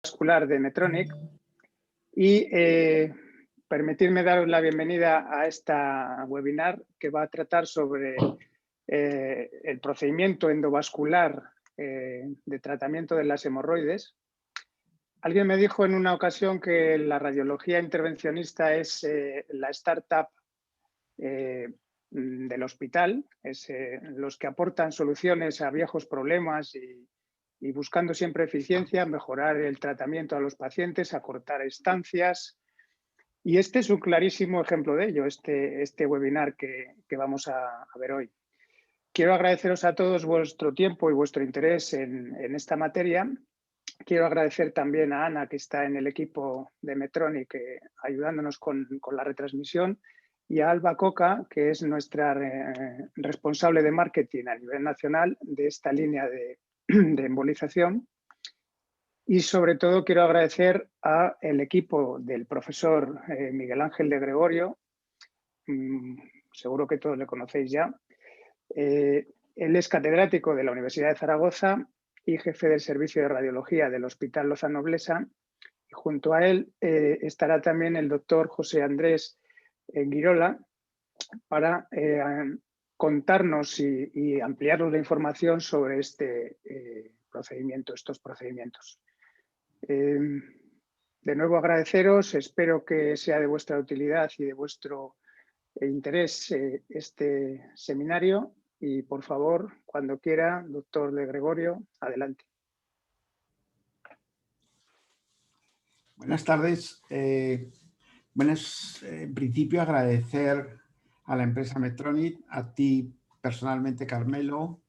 Vascular de Medtronic y permitirme daros la bienvenida a esta webinar que va a tratar sobre el procedimiento endovascular de tratamiento de las hemorroides. Alguien me dijo en una ocasión que la radiología intervencionista es la startup del hospital, es los que aportan soluciones a viejos problemas y buscando siempre eficiencia, mejorar el tratamiento a los pacientes, acortar estancias. Y este es un clarísimo ejemplo de ello, este webinar que vamos a ver hoy. Quiero agradeceros a todos vuestro tiempo y vuestro interés en esta materia. Quiero agradecer también a Ana, que está en el equipo de Medtronic, ayudándonos con la retransmisión, y a Alba Coca, que es nuestra responsable de marketing a nivel nacional de esta línea de embolización. Y sobre todo quiero agradecer al equipo del profesor Miguel Ángel de Gregorio, seguro que todos le conocéis ya. Él es catedrático de la Universidad de Zaragoza y jefe del servicio de radiología del Hospital Lozano Blesa. Y junto a él estará también el doctor José Andrés Guirola para contarnos y ampliarnos la información sobre este procedimiento, estos procedimientos. De nuevo agradeceros, espero que sea de vuestra utilidad y de vuestro interés este seminario y por favor, cuando quiera, doctor de Gregorio, adelante. Buenas tardes. En principio agradecer a la empresa Medtronic, a ti personalmente, Carmelo.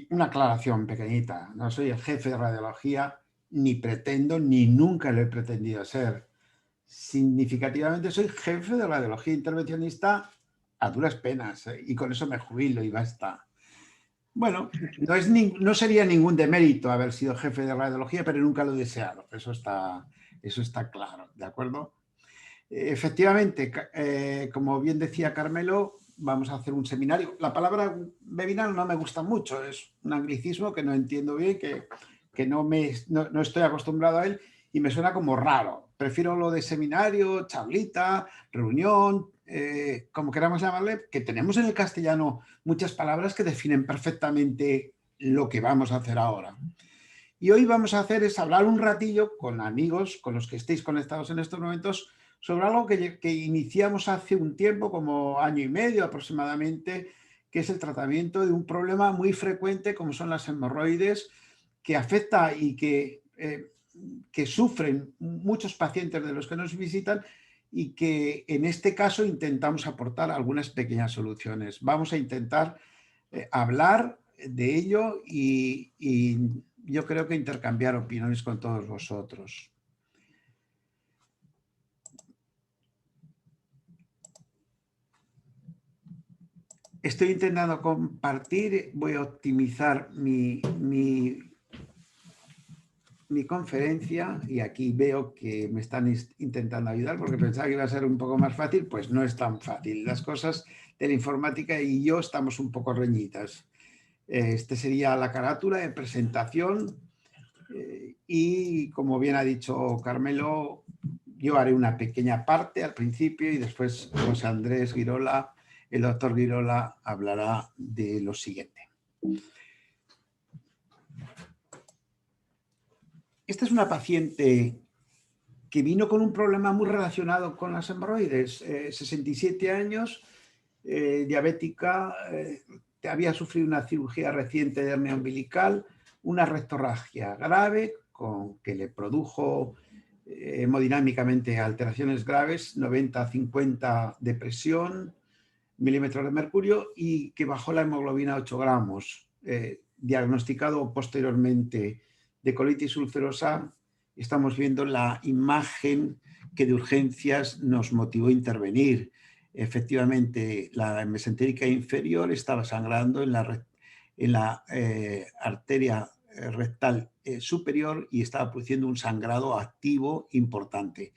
Una aclaración pequeñita. No soy el jefe de radiología, ni pretendo, ni nunca lo he pretendido ser. Significativamente soy jefe de radiología intervencionista a duras penas, y con eso me jubilo y basta. Bueno, no sería ningún demérito haber sido jefe de radiología, pero nunca lo he deseado. Eso está claro, ¿de acuerdo? Efectivamente, como bien decía Carmelo, vamos a hacer un seminario. La palabra webinar no me gusta mucho, es un anglicismo que no entiendo bien, que no estoy acostumbrado a él y me suena como raro. Prefiero lo de seminario, charlita, reunión, como queramos llamarle, que tenemos en el castellano muchas palabras que definen perfectamente lo que vamos a hacer ahora. Y hoy vamos a hacer es hablar un ratillo con amigos, con los que estéis conectados en estos momentos, sobre algo que iniciamos hace un tiempo, como año y medio aproximadamente, que es el tratamiento de un problema muy frecuente como son las hemorroides, que afecta y que sufren muchos pacientes de los que nos visitan y que en este caso intentamos aportar algunas pequeñas soluciones. Vamos a intentar hablar de ello y yo creo que intercambiar opiniones con todos vosotros. Estoy intentando compartir, voy a optimizar mi conferencia y aquí veo que me están intentando ayudar porque pensaba que iba a ser un poco más fácil, pues no es tan fácil. Las cosas de la informática y yo estamos un poco reñitas. Este sería la carátula de presentación y como bien ha dicho Carmelo, yo haré una pequeña parte al principio y después José Andrés Guirola, el doctor Guirola, hablará de lo siguiente. Esta es una paciente que vino con un problema muy relacionado con las hemorroides, 67 años, diabética, había sufrido una cirugía reciente de hernia umbilical, una rectorragia grave que le produjo hemodinámicamente alteraciones graves, 90-50 de presión, milímetros de mercurio y que bajó la hemoglobina a 8 gramos, diagnosticado posteriormente de colitis ulcerosa. Estamos viendo la imagen que de urgencias nos motivó a intervenir. Efectivamente, la mesentérica inferior estaba sangrando en la arteria rectal superior y estaba produciendo un sangrado activo importante.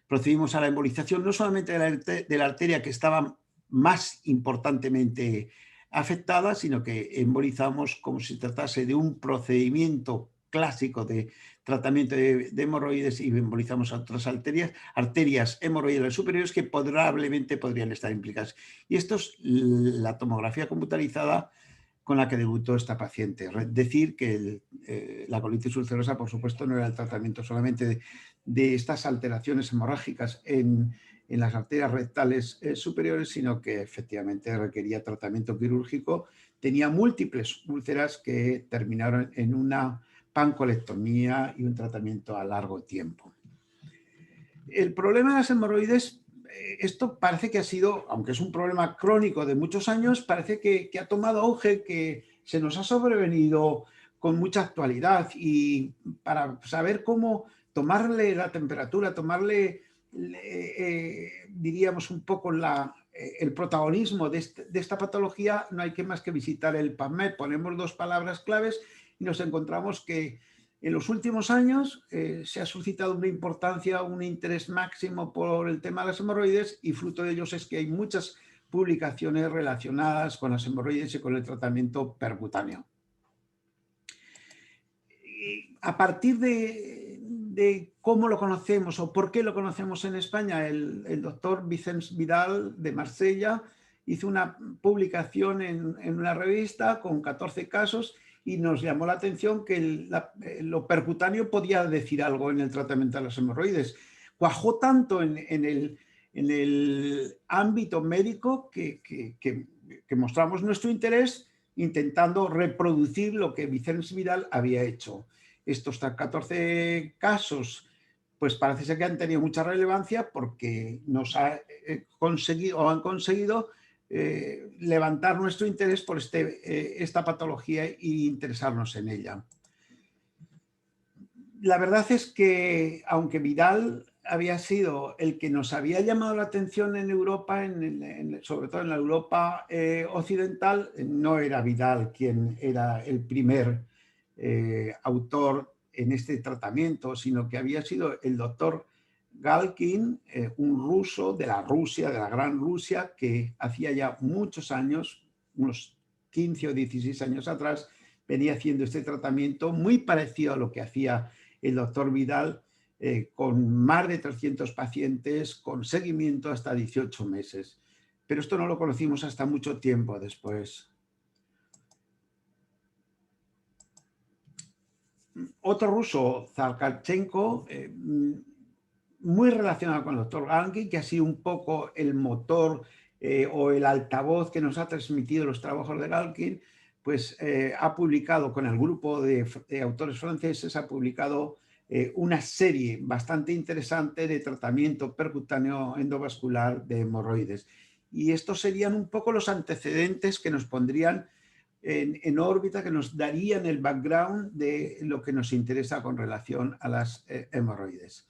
Procedimos a la embolización no solamente de la arteria que estaba más importantemente afectada, sino que embolizamos como si tratase de un procedimiento clásico de tratamiento de hemorroides y embolizamos otras arterias hemorroidales superiores que probablemente podrían estar implicadas. Y esto es la tomografía computarizada con la que debutó esta paciente. Decir que la colitis ulcerosa, por supuesto, no era el tratamiento solamente de estas alteraciones hemorrágicas en las arterias rectales superiores, sino que efectivamente requería tratamiento quirúrgico. Tenía múltiples úlceras que terminaron en una pancolectomía y un tratamiento a largo tiempo. El problema de las hemorroides, esto parece que ha sido, aunque es un problema crónico de muchos años, parece que ha tomado auge, que se nos ha sobrevenido con mucha actualidad, y para saber cómo tomarle la temperatura, tomarle, diríamos, un poco el protagonismo de esta patología, no hay que más que visitar el PubMed. Ponemos dos palabras claves y nos encontramos que en los últimos años se ha suscitado una importancia, un interés máximo por el tema de las hemorroides, y fruto de ellos es que hay muchas publicaciones relacionadas con las hemorroides y con el tratamiento percutáneo. Y a partir de cómo lo conocemos o por qué lo conocemos en España, el doctor Vicenç Vidal de Marsella hizo una publicación en una revista con 14 casos y nos llamó la atención que lo percutáneo podía decir algo en el tratamiento de las hemorroides. Cuajó tanto en el ámbito médico que mostramos nuestro interés intentando reproducir lo que Vicenç Vidal había hecho. Estos 14 casos pues parece ser que han tenido mucha relevancia porque nos han conseguido levantar nuestro interés por esta patología e interesarnos en ella. La verdad es que, aunque Vidal había sido el que nos había llamado la atención en Europa, sobre todo en la Europa occidental, no era Vidal quien era el primer autor en este tratamiento, sino que había sido el doctor Galkin, un ruso de la gran Rusia, que hacía ya muchos años, unos 15 o 16 años atrás, venía haciendo este tratamiento muy parecido a lo que hacía el doctor Vidal, con más de 300 pacientes, con seguimiento hasta 18 meses. Pero esto no lo conocimos hasta mucho tiempo después. Otro ruso, Zarkavchenko, muy relacionado con el doctor Galkin, que ha sido un poco el motor o el altavoz que nos ha transmitido los trabajos de Galkin, pues ha publicado con el grupo de autores franceses, ha publicado una serie bastante interesante de tratamiento percutáneo endovascular de hemorroides. Y estos serían un poco los antecedentes que nos pondrían en órbita, que nos darían el background de lo que nos interesa con relación a las hemorroides.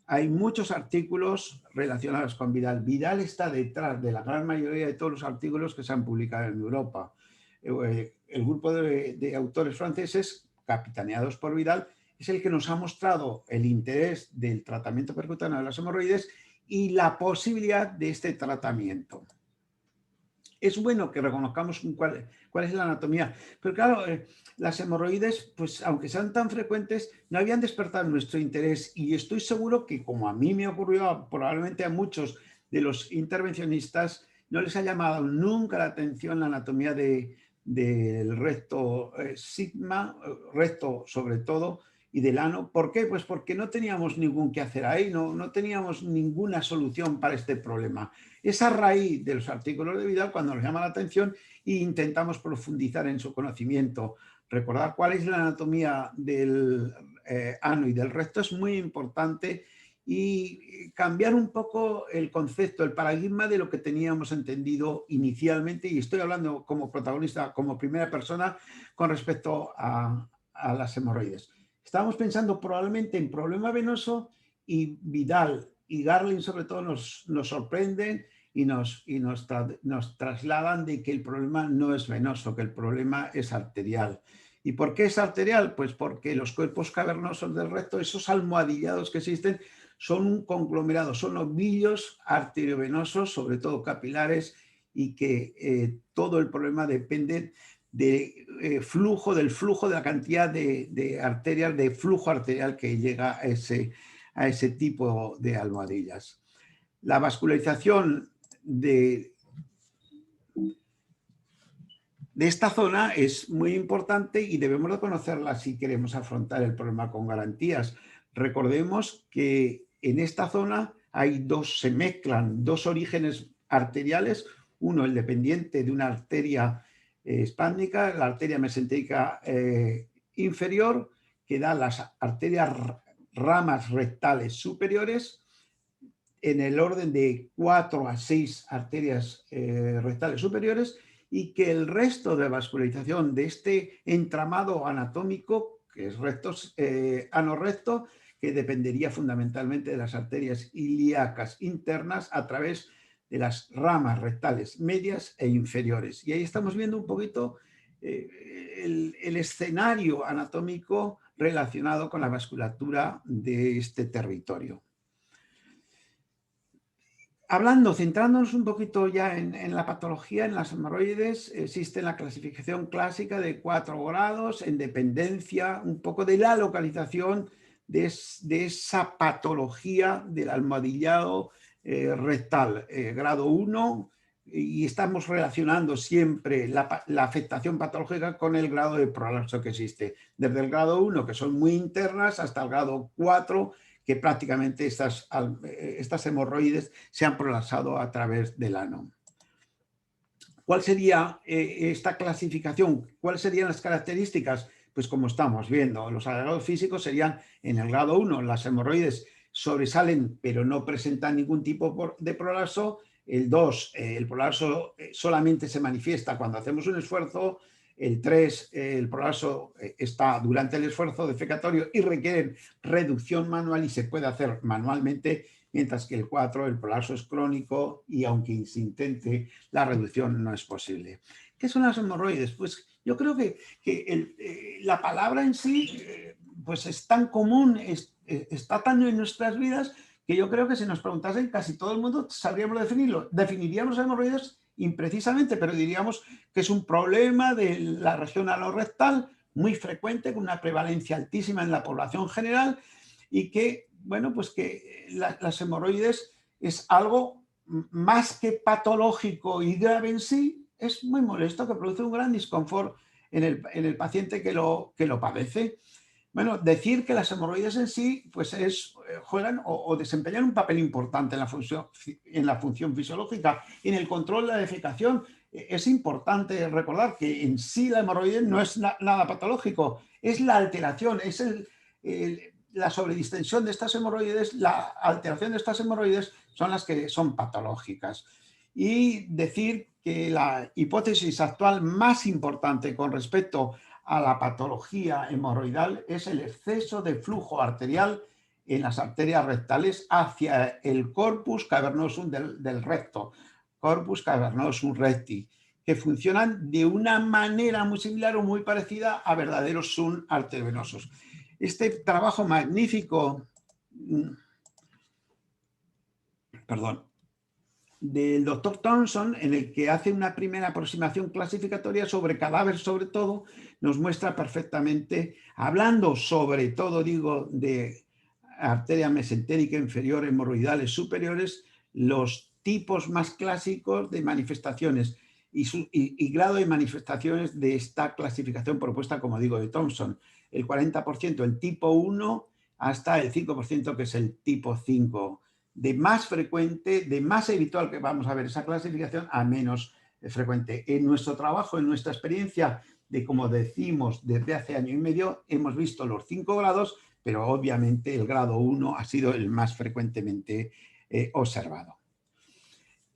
Hay muchos artículos relacionados con Vidal. Vidal está detrás de la gran mayoría de todos los artículos que se han publicado en Europa. El grupo de autores franceses, capitaneados por Vidal, es el que nos ha mostrado el interés del tratamiento percutáneo de las hemorroides y la posibilidad de este tratamiento. Es bueno que reconozcamos cuál es la anatomía, pero claro, las hemorroides, pues aunque sean tan frecuentes, no habían despertado nuestro interés, y estoy seguro que, como a mí me ocurrió, probablemente a muchos de los intervencionistas, no les ha llamado nunca la atención la anatomía del recto sigma, recto sobre todo, y del ano. ¿Por qué? Pues porque no teníamos ningún que hacer ahí, no teníamos ninguna solución para este problema. Es a raíz de los artículos de Vidal cuando nos llama la atención e intentamos profundizar en su conocimiento. Recordar cuál es la anatomía del ano y del recto es muy importante, y cambiar un poco el concepto, el paradigma de lo que teníamos entendido inicialmente, y estoy hablando como protagonista, como primera persona, con respecto a las hemorroides. Estábamos pensando probablemente en problema venoso, y Vidal y Garling sobre todo nos sorprenden y nos trasladan de que el problema no es venoso, que el problema es arterial. ¿Y por qué es arterial? Pues porque los cuerpos cavernosos del recto, esos almohadillados que existen, son un conglomerado, son ovillos arteriovenosos, sobre todo capilares, y que todo el problema depende del flujo de la cantidad de arterias, de flujo arterial que llega a ese tipo de almohadillas. La vascularización de esta zona es muy importante y debemos de conocerla si queremos afrontar el problema con garantías. Recordemos que en esta zona se mezclan dos orígenes arteriales, uno el dependiente de una arteria espásmica, la arteria mesentérica inferior, que da las ramas rectales superiores, en el orden de 4 a 6 arterias rectales superiores, y que el resto de vascularización de este entramado anatómico, que es ano-recto, que dependería fundamentalmente de las arterias ilíacas internas a través de las ramas rectales medias e inferiores. Y ahí estamos viendo un poquito el escenario anatómico relacionado con la vasculatura de este territorio. Centrándonos un poquito ya en la patología, en las hemorroides, existe la clasificación clásica de 4 grados en dependencia un poco de la localización de esa patología del almohadillado rectal. Grado 1, y estamos relacionando siempre la afectación patológica con el grado de prolapso que existe. Desde el grado 1, que son muy internas, hasta el grado 4, que prácticamente estas hemorroides se han prolapsado a través del ano. ¿Cuál sería esta clasificación? ¿Cuáles serían las características? Pues como estamos viendo, los agregados físicos serían en el grado 1, las hemorroides sobresalen pero no presentan ningún tipo de prolapso. El 2, el prolapso solamente se manifiesta cuando hacemos un esfuerzo. El 3, el prolapso está durante el esfuerzo defecatorio y requiere reducción manual y se puede hacer manualmente, mientras que el 4, el prolapso es crónico y aunque se intente, la reducción no es posible. ¿Qué son las hemorroides? Pues yo creo que la palabra en sí pues es tan común, está tan en nuestras vidas, que yo creo que si nos preguntasen casi todo el mundo sabríamos definirlo. Definiríamos hemorroides imprecisamente, pero diríamos que es un problema de la región anorectal muy frecuente, con una prevalencia altísima en la población general, y que, bueno, pues que las hemorroides es algo más que patológico y grave en sí, es muy molesto, que produce un gran disconfort en el paciente que lo padece. Bueno, decir que las hemorroides en sí pues juegan o desempeñan un papel importante en la función fisiológica y en el control de la defecación. Es importante recordar que en sí la hemorroide no es nada patológico, es la alteración, es la sobredistensión de estas hemorroides, la alteración de estas hemorroides son las que son patológicas. Y decir que la hipótesis actual más importante con respecto a la patología hemorroidal es el exceso de flujo arterial en las arterias rectales hacia el corpus cavernosum del recto, corpus cavernosum recti, que funcionan de una manera muy similar o muy parecida a verdaderos sun arteriovenosos. Este trabajo magnífico, del doctor Thompson, en el que hace una primera aproximación clasificatoria sobre cadáveres, sobre todo, nos muestra perfectamente, hablando sobre todo, digo, de arteria mesentérica inferior, hemorroidales superiores, los tipos más clásicos de manifestaciones y grado de manifestaciones de esta clasificación propuesta, como digo, de Thompson. El 40% el tipo 1 hasta el 5% que es el tipo 5. De más frecuente, de más habitual que vamos a ver esa clasificación a menos frecuente. En nuestro trabajo, en nuestra experiencia de, como decimos, desde hace año y medio, hemos visto los 5 grados, pero obviamente el grado 1 ha sido el más frecuentemente observado.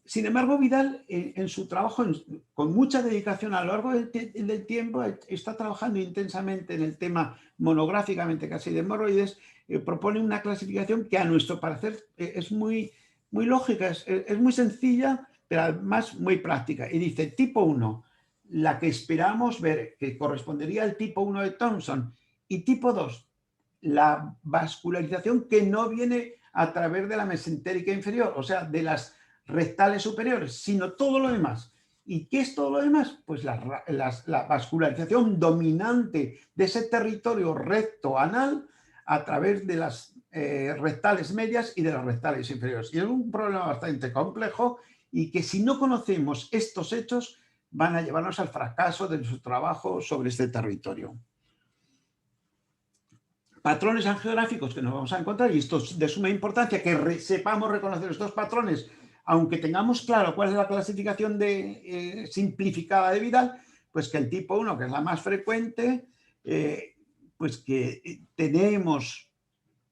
Sin embargo, Vidal, en su trabajo, con mucha dedicación a lo largo del tiempo, está trabajando intensamente en el tema, monográficamente casi, de hemorroides. Propone una clasificación que a nuestro parecer es muy lógica, es muy sencilla, pero además muy práctica. Y dice, tipo 1, la que esperamos ver, que correspondería al tipo 1 de Thompson, y tipo 2, la vascularización que no viene a través de la mesentérica inferior, o sea, de las rectales superiores, sino todo lo demás. ¿Y qué es todo lo demás? Pues la vascularización dominante de ese territorio recto anal a través de las rectales medias y de las rectales inferiores. Y es un problema bastante complejo y que si no conocemos estos hechos van a llevarnos al fracaso de nuestro trabajo sobre este territorio. Patrones angiográficos que nos vamos a encontrar, y esto es de suma importancia, que sepamos reconocer estos patrones, aunque tengamos claro cuál es la clasificación simplificada de Vidal, pues que el tipo 1, que es la más frecuente, pues que tenemos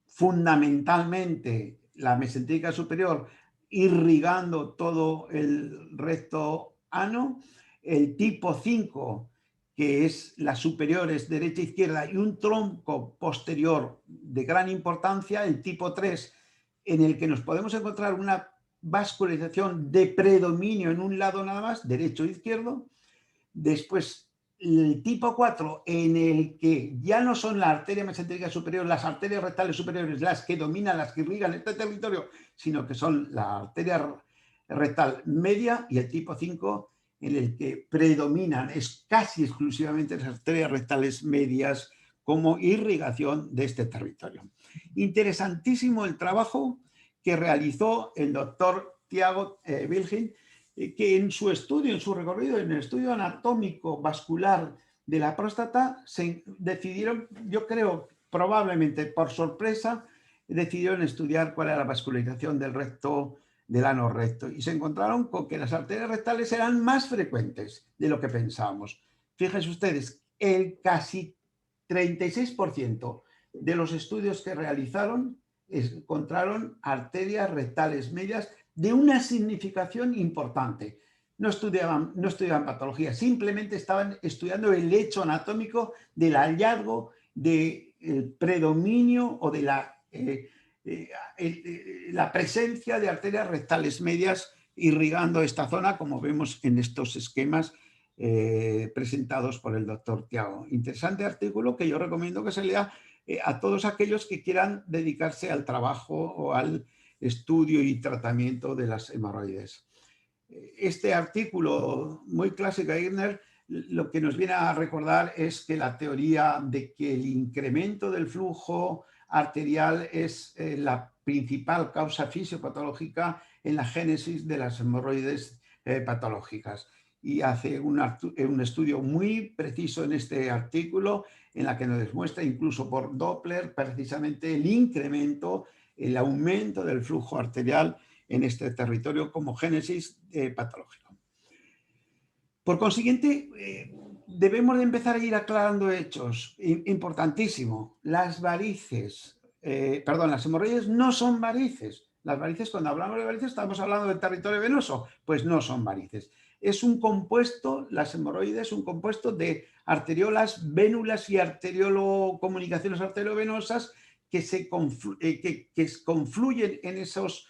fundamentalmente la mesentérica superior irrigando todo el recto ano, el tipo 5, que es las superiores derecha e izquierda y un tronco posterior de gran importancia, el tipo 3, en el que nos podemos encontrar una vascularización de predominio en un lado nada más, derecho e izquierdo. Después, el tipo 4, en el que ya no son la arteria mesentérica superior, las arterias rectales superiores las que dominan, las que irrigan este territorio, sino que son la arteria rectal media, y el tipo 5, en el que predominan es casi exclusivamente las arterias rectales medias como irrigación de este territorio. Interesantísimo el trabajo que realizó el doctor Thiago Wilhelm, que en su estudio, en su recorrido, en el estudio anatómico vascular de la próstata, se decidieron, yo creo, probablemente por sorpresa, decidieron estudiar cuál era la vascularización del recto, del ano recto, y se encontraron con que las arterias rectales eran más frecuentes de lo que pensábamos. Fíjense ustedes, el casi 36% de los estudios que realizaron encontraron arterias rectales medias de una significación importante. No estudiaban patología, simplemente estaban estudiando el hecho anatómico del hallazgo del predominio o de la presencia de arterias rectales medias irrigando esta zona, como vemos en estos esquemas presentados por el doctor Thiago. Interesante artículo que yo recomiendo que se lea a todos aquellos que quieran dedicarse al trabajo o al estudio y tratamiento de las hemorroides. Este artículo muy clásico de Irner lo que nos viene a recordar es que la teoría de que el incremento del flujo arterial es la principal causa fisiopatológica en la génesis de las hemorroides patológicas. Y hace un estudio muy preciso en este artículo en la que nos demuestra incluso por Doppler precisamente el incremento, el aumento del flujo arterial en este territorio como génesis patológico. Por consiguiente, debemos de empezar a ir aclarando hechos. Importantísimo, las varices, las hemorroides no son varices. Las varices, cuando hablamos de varices, estamos hablando del territorio venoso, pues no son varices. Es un compuesto, las hemorroides, un compuesto de arteriolas, vénulas y comunicaciones arteriovenosas que confluyen en esos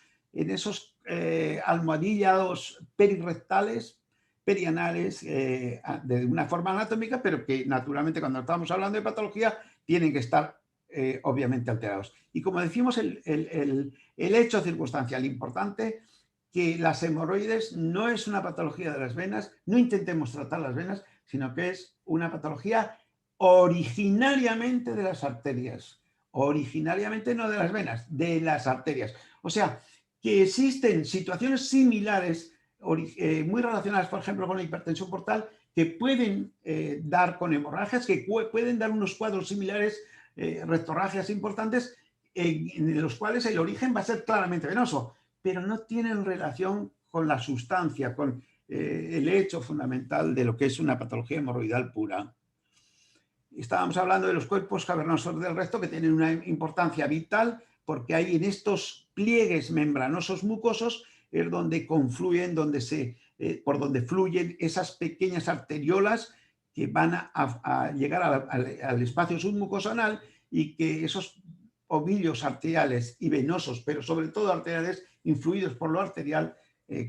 almohadillados perirrectales, perianales, de una forma anatómica, pero que naturalmente cuando estamos hablando de patología tienen que estar obviamente alterados. Y como decimos, el hecho circunstancial importante, que las hemorroides no es una patología de las venas, no intentemos tratar las venas, sino que es una patología originariamente de las arterias. Originariamente no de las venas, de las arterias. O sea, que existen situaciones similares muy relacionadas, por ejemplo, con la hipertensión portal, que pueden dar con hemorragias, que pueden dar unos cuadros similares, rectorragias importantes, en los cuales el origen va a ser claramente venoso, pero no tienen relación con la sustancia, con el hecho fundamental de lo que es una patología hemorroidal pura. Estábamos hablando de los cuerpos cavernosos del recto, que tienen una importancia vital, porque hay en estos pliegues membranosos mucosos es donde confluyen, por donde fluyen esas pequeñas arteriolas que van a llegar al espacio submucoso anal, y que esos ovillos arteriales y venosos, pero sobre todo arteriales, influidos por lo arterial,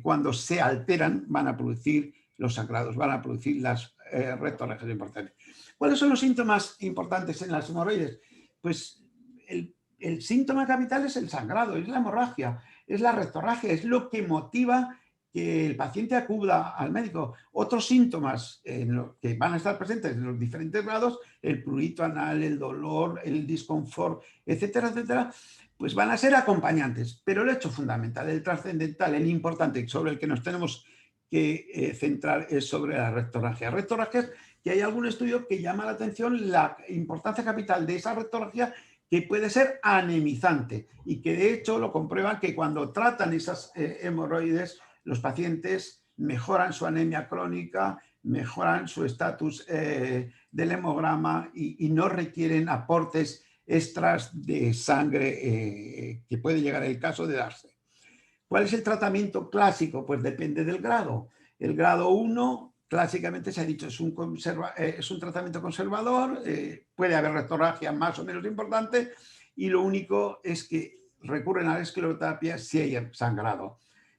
cuando se alteran van a producir los sangrados, van a producir las rectorragias importantes. ¿Cuáles son los síntomas importantes en las hemorroides? Pues el síntoma capital es el sangrado, es la hemorragia, es la rectorragia, es lo que motiva que el paciente acuda al médico. Otros síntomas que van a estar presentes en los diferentes grados, el prurito anal, el dolor, el disconfort, etcétera, etcétera, pues van a ser acompañantes. Pero el hecho fundamental, el trascendental, el importante sobre el que nos tenemos que centrar es sobre la rectorragia. Rectorragias que hay algún estudio que llama la atención la importancia capital de esa rectorragia, que puede ser anemizante y que de hecho lo comprueban que cuando tratan esas hemorroides, los pacientes mejoran su anemia crónica, mejoran su estatus del hemograma y no requieren aportes extras de sangre que puede llegar el caso de darse. ¿Cuál es el tratamiento clásico? Pues depende del grado. El grado 1, clásicamente se ha dicho, es un tratamiento conservador, puede haber rectorragia más o menos importante y lo único es que recurren a la escleroterapia si hay sangrado.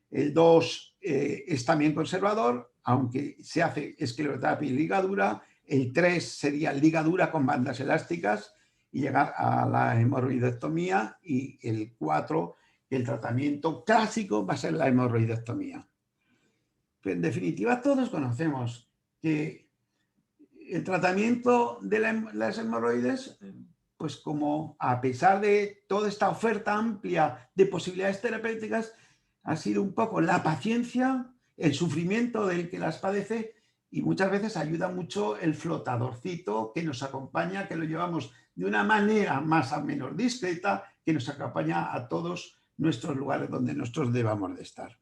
El 2 es también conservador, aunque se hace escleroterapia y ligadura. El 3 sería ligadura con bandas elásticas y llegar a la hemorroidectomía. Y el 4, el tratamiento clásico va a ser la hemorroidectomía. Pero en definitiva, todos conocemos que el tratamiento de las hemorroides, pues como a pesar de toda esta oferta amplia de posibilidades terapéuticas, ha sido un poco la paciencia, el sufrimiento del que las padece, y muchas veces ayuda mucho el flotadorcito que nos acompaña, que lo llevamos de una manera más o menos discreta, que nos acompaña a todos nuestros lugares donde nosotros debamos de estar.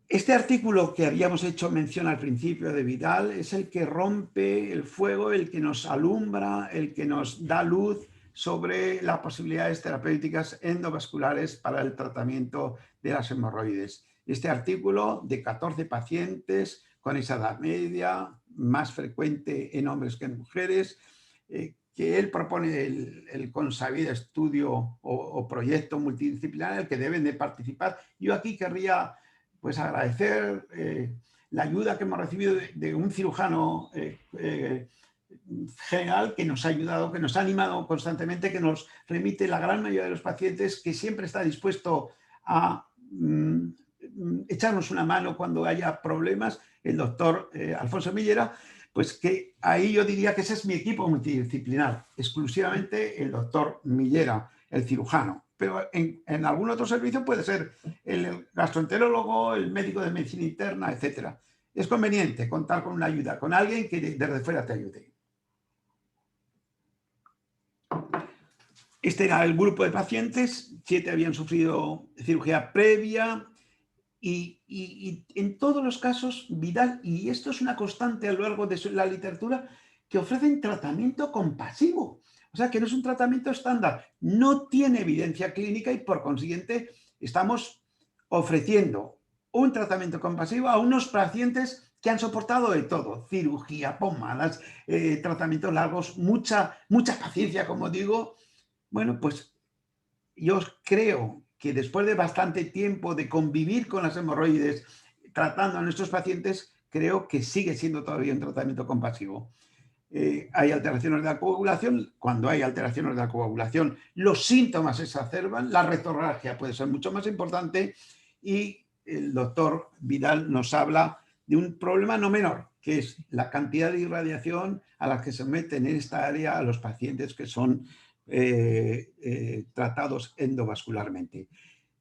Este artículo que habíamos hecho mención al principio de Vidal es el que rompe el fuego, el que nos alumbra, el que nos da luz sobre las posibilidades terapéuticas endovasculares para el tratamiento de las hemorroides. Este artículo de 14 pacientes con esa edad media, más frecuente en hombres que en mujeres, que él propone el consabido estudio o proyecto multidisciplinar en el que deben de participar. Yo aquí querría pues agradecer la ayuda que hemos recibido de un cirujano general que nos ha ayudado, que nos ha animado constantemente, que nos remite la gran mayoría de los pacientes, que siempre está dispuesto a echarnos una mano cuando haya problemas, el doctor Alfonso Millera, pues que ahí yo diría que ese es mi equipo multidisciplinar, exclusivamente el doctor Millera, el cirujano. Pero en algún otro servicio puede ser el gastroenterólogo, el médico de medicina interna, etc. Es conveniente contar con una ayuda, con alguien que desde fuera te ayude. Este era el grupo de pacientes, 7 habían sufrido cirugía previa y en todos los casos Vidal, y esto es una constante a lo largo de la literatura, que ofrecen tratamiento compasivo. O sea, que no es un tratamiento estándar, no tiene evidencia clínica y por consiguiente estamos ofreciendo un tratamiento compasivo a unos pacientes que han soportado de todo, cirugía, pomadas, tratamientos largos, mucha paciencia, como digo. Bueno, pues yo creo que después de bastante tiempo de convivir con las hemorroides, tratando a nuestros pacientes, creo que sigue siendo todavía un tratamiento compasivo. Hay alteraciones de la coagulación. Cuando hay alteraciones de la coagulación, los síntomas se exacerban, la rectorragia puede ser mucho más importante y el doctor Vidal nos habla de un problema no menor, que es la cantidad de irradiación a la que se meten en esta área a los pacientes que son tratados endovascularmente.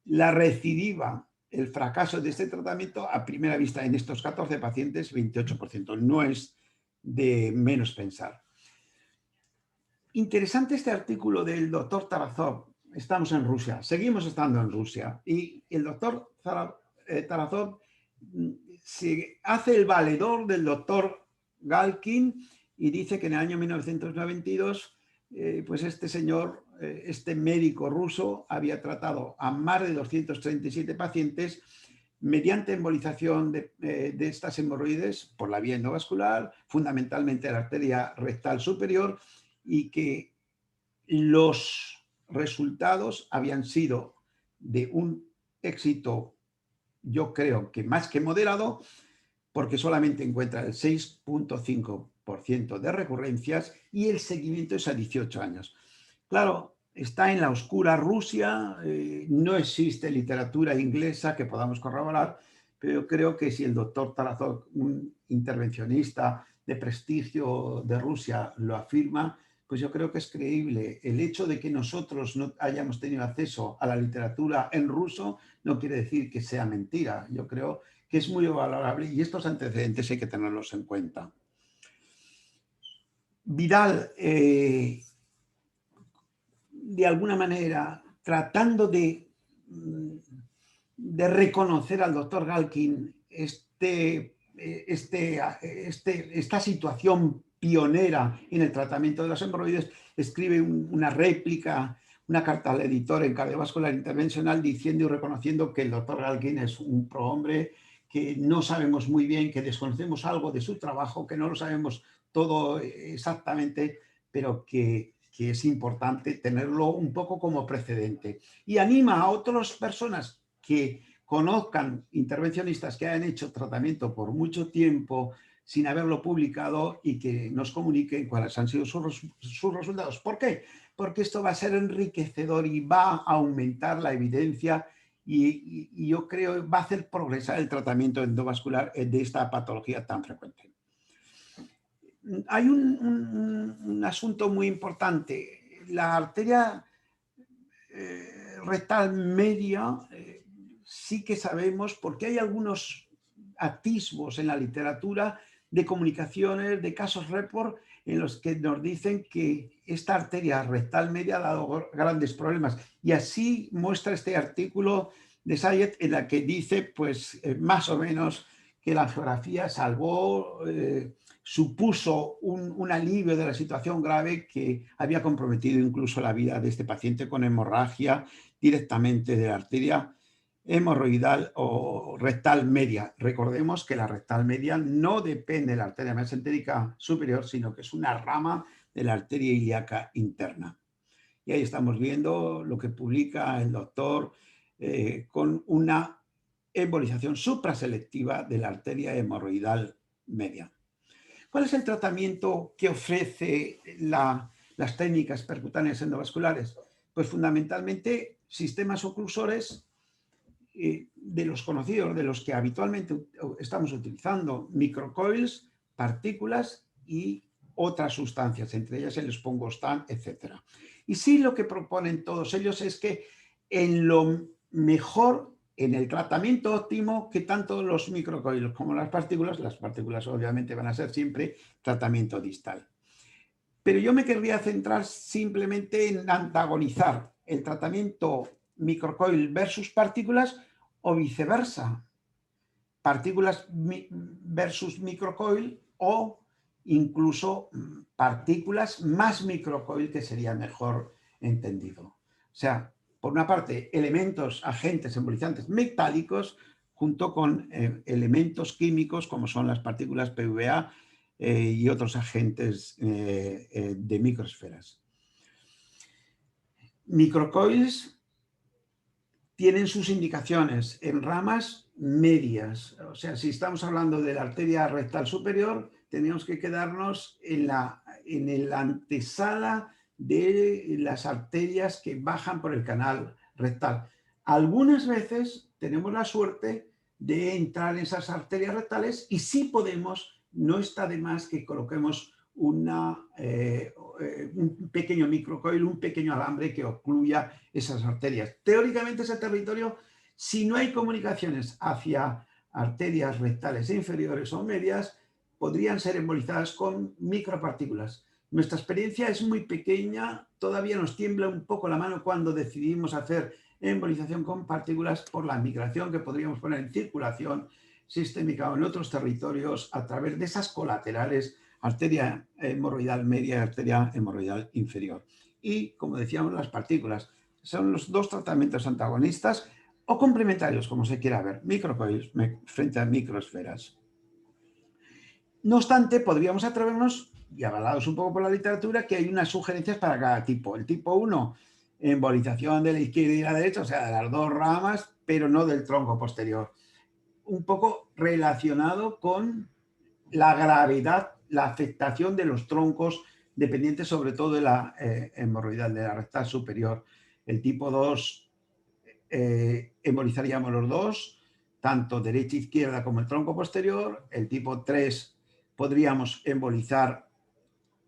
La recidiva, el fracaso de este tratamiento a primera vista en estos 14 pacientes, 28%, no es de menos pensar. Interesante este artículo del doctor Tarazov. Estamos en Rusia, seguimos estando en Rusia y el doctor Tarazov se hace el valedor del doctor Galkin y dice que en el año 1992 pues este señor, este médico ruso había tratado a más de 237 pacientes mediante embolización de estas hemorroides por la vía endovascular, fundamentalmente la arteria rectal superior, y que los resultados habían sido de un éxito, yo creo que más que moderado, porque solamente encuentra el 6,5% de recurrencias y el seguimiento es a 18 años. Claro, está en la oscura Rusia, no existe literatura inglesa que podamos corroborar, pero yo creo que si el doctor Tarazov, un intervencionista de prestigio de Rusia, lo afirma, pues yo creo que es creíble. El hecho de que nosotros no hayamos tenido acceso a la literatura en ruso no quiere decir que sea mentira. Yo creo que es muy valorable y estos antecedentes hay que tenerlos en cuenta. Vidal, de alguna manera, tratando de reconocer al doctor Galkin esta situación pionera en el tratamiento de los hemorroides, escribe una réplica, una carta al editor en Cardiovascular Intervencional diciendo y reconociendo que el doctor Galkin es un prohombre, que no sabemos muy bien, que desconocemos algo de su trabajo, que no lo sabemos todo exactamente, pero que es importante tenerlo un poco como precedente. Y anima a otras personas que conozcan intervencionistas que hayan hecho tratamiento por mucho tiempo sin haberlo publicado y que nos comuniquen cuáles han sido sus resultados. ¿Por qué? Porque esto va a ser enriquecedor y va a aumentar la evidencia y yo creo va a hacer progresar el tratamiento endovascular de esta patología tan frecuente. Hay un asunto muy importante. La arteria rectal media sí que sabemos, porque hay algunos atisbos en la literatura de comunicaciones, de casos report, en los que nos dicen que esta arteria rectal media ha dado grandes problemas. Y así muestra este artículo de Sayed en la que dice, pues, más o menos que la angiografía salvó, supuso un alivio de la situación grave que había comprometido incluso la vida de este paciente con hemorragia directamente de la arteria hemorroidal o rectal media. Recordemos que la rectal media no depende de la arteria mesentérica superior, sino que es una rama de la arteria ilíaca interna. Y ahí estamos viendo lo que publica el doctor con una embolización supraselectiva de la arteria hemorroidal media. ¿Cuál es el tratamiento que ofrece las técnicas percutáneas endovasculares? Pues fundamentalmente sistemas oclusores de los conocidos, de los que habitualmente estamos utilizando, microcoils, partículas y otras sustancias, entre ellas el espongostán, etc. Y sí, lo que proponen todos ellos es que en lo mejor, en el tratamiento óptimo, que tanto los microcoils como las partículas obviamente van a ser siempre tratamiento distal. Pero yo me querría centrar simplemente en antagonizar el tratamiento microcoil versus partículas o viceversa, partículas versus microcoil o incluso partículas más microcoil, que sería mejor entendido. O sea, por una parte, elementos, agentes embolizantes metálicos junto con elementos químicos como son las partículas PVA y otros agentes de microesferas. Microcoils tienen sus indicaciones en ramas medias. O sea, si estamos hablando de la arteria rectal superior, tenemos que quedarnos en la antesala de las arterias que bajan por el canal rectal. Algunas veces tenemos la suerte de entrar en esas arterias rectales y sí podemos, no está de más que coloquemos un pequeño microcoil, un pequeño alambre que ocluya esas arterias. Teóricamente ese territorio, si no hay comunicaciones hacia arterias rectales inferiores o medias, podrían ser embolizadas con micropartículas. Nuestra experiencia es muy pequeña, todavía nos tiembla un poco la mano cuando decidimos hacer embolización con partículas por la migración que podríamos poner en circulación sistémica o en otros territorios a través de esas colaterales, arteria hemorroidal media y arteria hemorroidal inferior. Y, como decíamos, las partículas son los dos tratamientos antagonistas o complementarios, como se quiera ver, microcoils frente a microesferas. No obstante, podríamos atrevernos, y avalados un poco por la literatura, que hay unas sugerencias para cada tipo. El tipo 1, embolización de la izquierda y la derecha, o sea, de las dos ramas, pero no del tronco posterior. Un poco relacionado con la gravedad, la afectación de los troncos dependiente sobre todo de la hemorroidal, de la rectal superior. El tipo 2 embolizaríamos los dos, tanto derecha e izquierda como el tronco posterior. El tipo 3 podríamos embolizar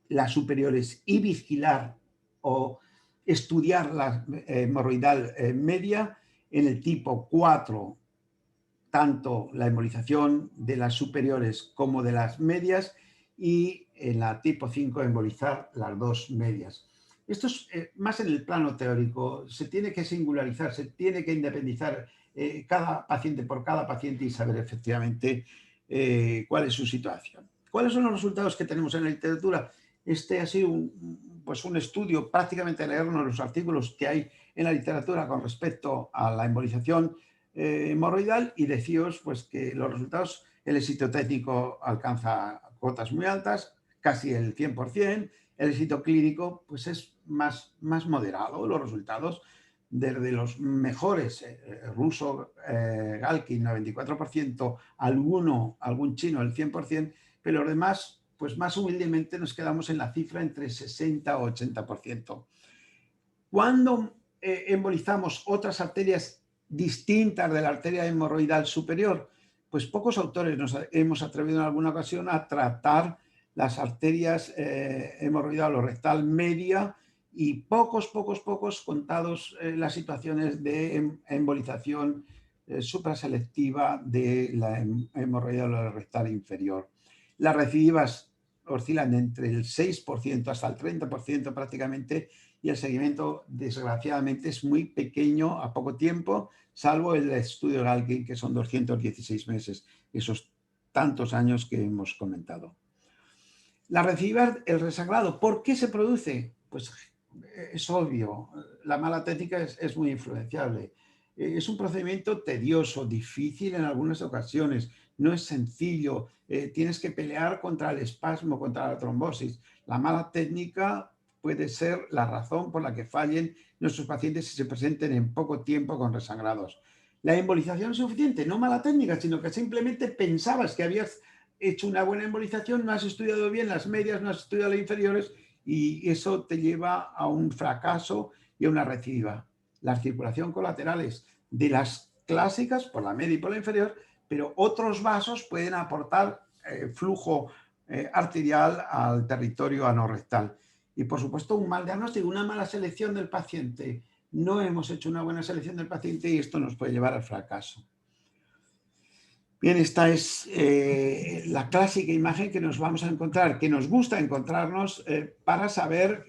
las superiores y vigilar o estudiar la hemorroidal media. En el tipo 4, tanto la embolización de las superiores como de las medias, y en la tipo 5 embolizar las dos medias. Esto es más en el plano teórico. Se tiene que singularizar, se tiene que independizar cada paciente por cada paciente y saber efectivamente cuál es su situación. ¿Cuáles son los resultados que tenemos en la literatura? Este ha sido un estudio, prácticamente leernos los artículos que hay en la literatura con respecto a la embolización hemorroidal, y deciros pues, que los resultados, el éxito técnico alcanza cotas muy altas, casi el 100%, el éxito clínico pues, es más moderado. Los resultados desde los mejores, ruso, Galkin 94%, algún chino el 100%, pero los demás, pues más humildemente nos quedamos en la cifra entre 60 o 80%. Cuando embolizamos otras arterias distintas de la arteria hemorroidal superior, pues pocos autores nos hemos atrevido en alguna ocasión a tratar las arterias hemorroidal o rectal media, y pocos contados las situaciones de embolización supraselectiva de la hemorroidal o rectal inferior. Las recidivas oscilan entre el 6% hasta el 30% prácticamente, y el seguimiento, desgraciadamente, es muy pequeño a poco tiempo, salvo el estudio Galkin, que son 216 meses, esos tantos años que hemos comentado. La recidiva, el resangrado, ¿por qué se produce? Pues es obvio, la mala técnica es muy influenciable. Es un procedimiento tedioso, difícil en algunas ocasiones, no es sencillo, tienes que pelear contra el espasmo, contra la trombosis. La mala técnica puede ser la razón por la que fallen nuestros pacientes y se presenten en poco tiempo con resangrados. La embolización es suficiente, no mala técnica, sino que simplemente pensabas que habías hecho una buena embolización, no has estudiado bien las medias, no has estudiado las inferiores, y eso te lleva a un fracaso y a una recidiva. La circulación colaterales de las clásicas por la media y por la inferior, pero otros vasos pueden aportar flujo arterial al territorio anorrectal. Y por supuesto un mal diagnóstico, una mala selección del paciente. No hemos hecho una buena selección del paciente y esto nos puede llevar al fracaso. Bien, esta es la clásica imagen que nos vamos a encontrar, que nos gusta encontrarnos para saber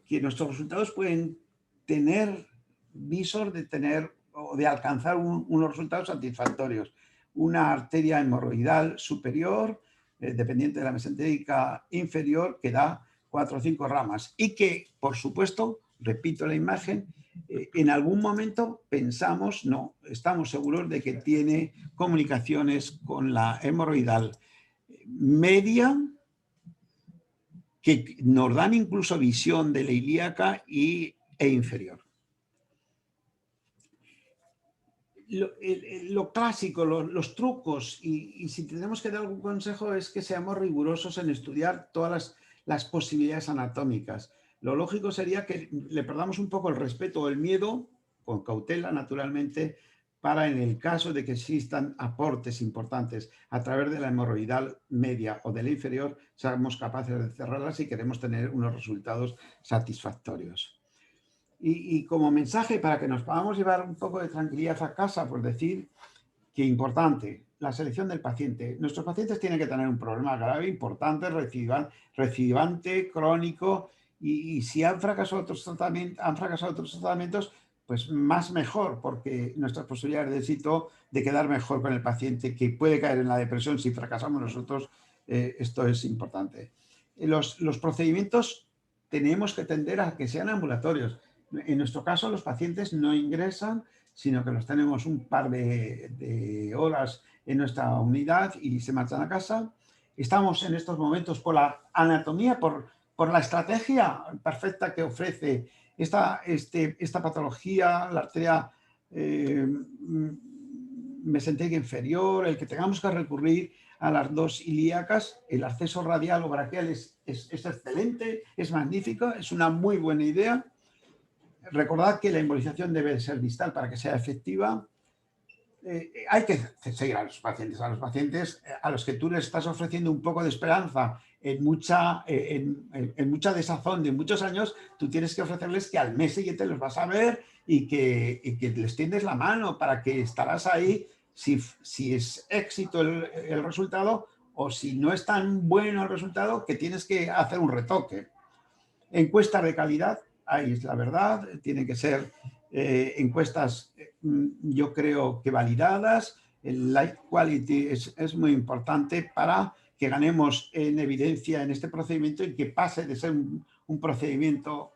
que nuestros resultados pueden tener visor de tener o de alcanzar unos resultados satisfactorios. Una arteria hemorroidal superior, dependiente de la mesentérica inferior, que da 4 o 5 ramas y que, por supuesto, repito la imagen, en algún momento pensamos, no, estamos seguros de que tiene comunicaciones con la hemorroidal media, que nos dan incluso visión de la ilíaca e inferior. Lo clásico, los trucos, y si tenemos que dar algún consejo, es que seamos rigurosos en estudiar todas las posibilidades anatómicas. Lo lógico sería que le perdamos un poco el respeto o el miedo, con cautela naturalmente, para en el caso de que existan aportes importantes a través de la hemorroidal media o de la inferior, seamos capaces de cerrarlas si queremos tener unos resultados satisfactorios. Y como mensaje, para que nos podamos llevar un poco de tranquilidad a casa, pues decir que importante, la selección del paciente. Nuestros pacientes tienen que tener un problema grave, importante, recidivante, crónico, y si han fracasado otros tratamientos, pues más mejor, porque nuestras posibilidades de éxito de quedar mejor con el paciente, que puede caer en la depresión si fracasamos nosotros, esto es importante. Los procedimientos tenemos que tender a que sean ambulatorios. En nuestro caso, los pacientes no ingresan, sino que los tenemos un par de horas en nuestra unidad y se marchan a casa. Estamos en estos momentos por la anatomía, por la estrategia perfecta que ofrece esta patología, la arteria mesentérica inferior, el que tengamos que recurrir a las dos ilíacas, el acceso radial o braquial es excelente, es magnífico, es una muy buena idea. Recordad que la embolización debe ser distal para que sea efectiva. Hay que seguir a los pacientes a los que tú les estás ofreciendo un poco de esperanza en mucha desazón de muchos años. Tú tienes que ofrecerles que al mes siguiente los vas a ver y que les tiendes la mano para que estarás ahí si es éxito el resultado, o si no es tan bueno el resultado, que tienes que hacer un retoque. Encuestas de calidad, ahí es la verdad, tienen que ser encuestas, yo creo que validadas. El light quality es muy importante para que ganemos en evidencia en este procedimiento y que pase de ser un procedimiento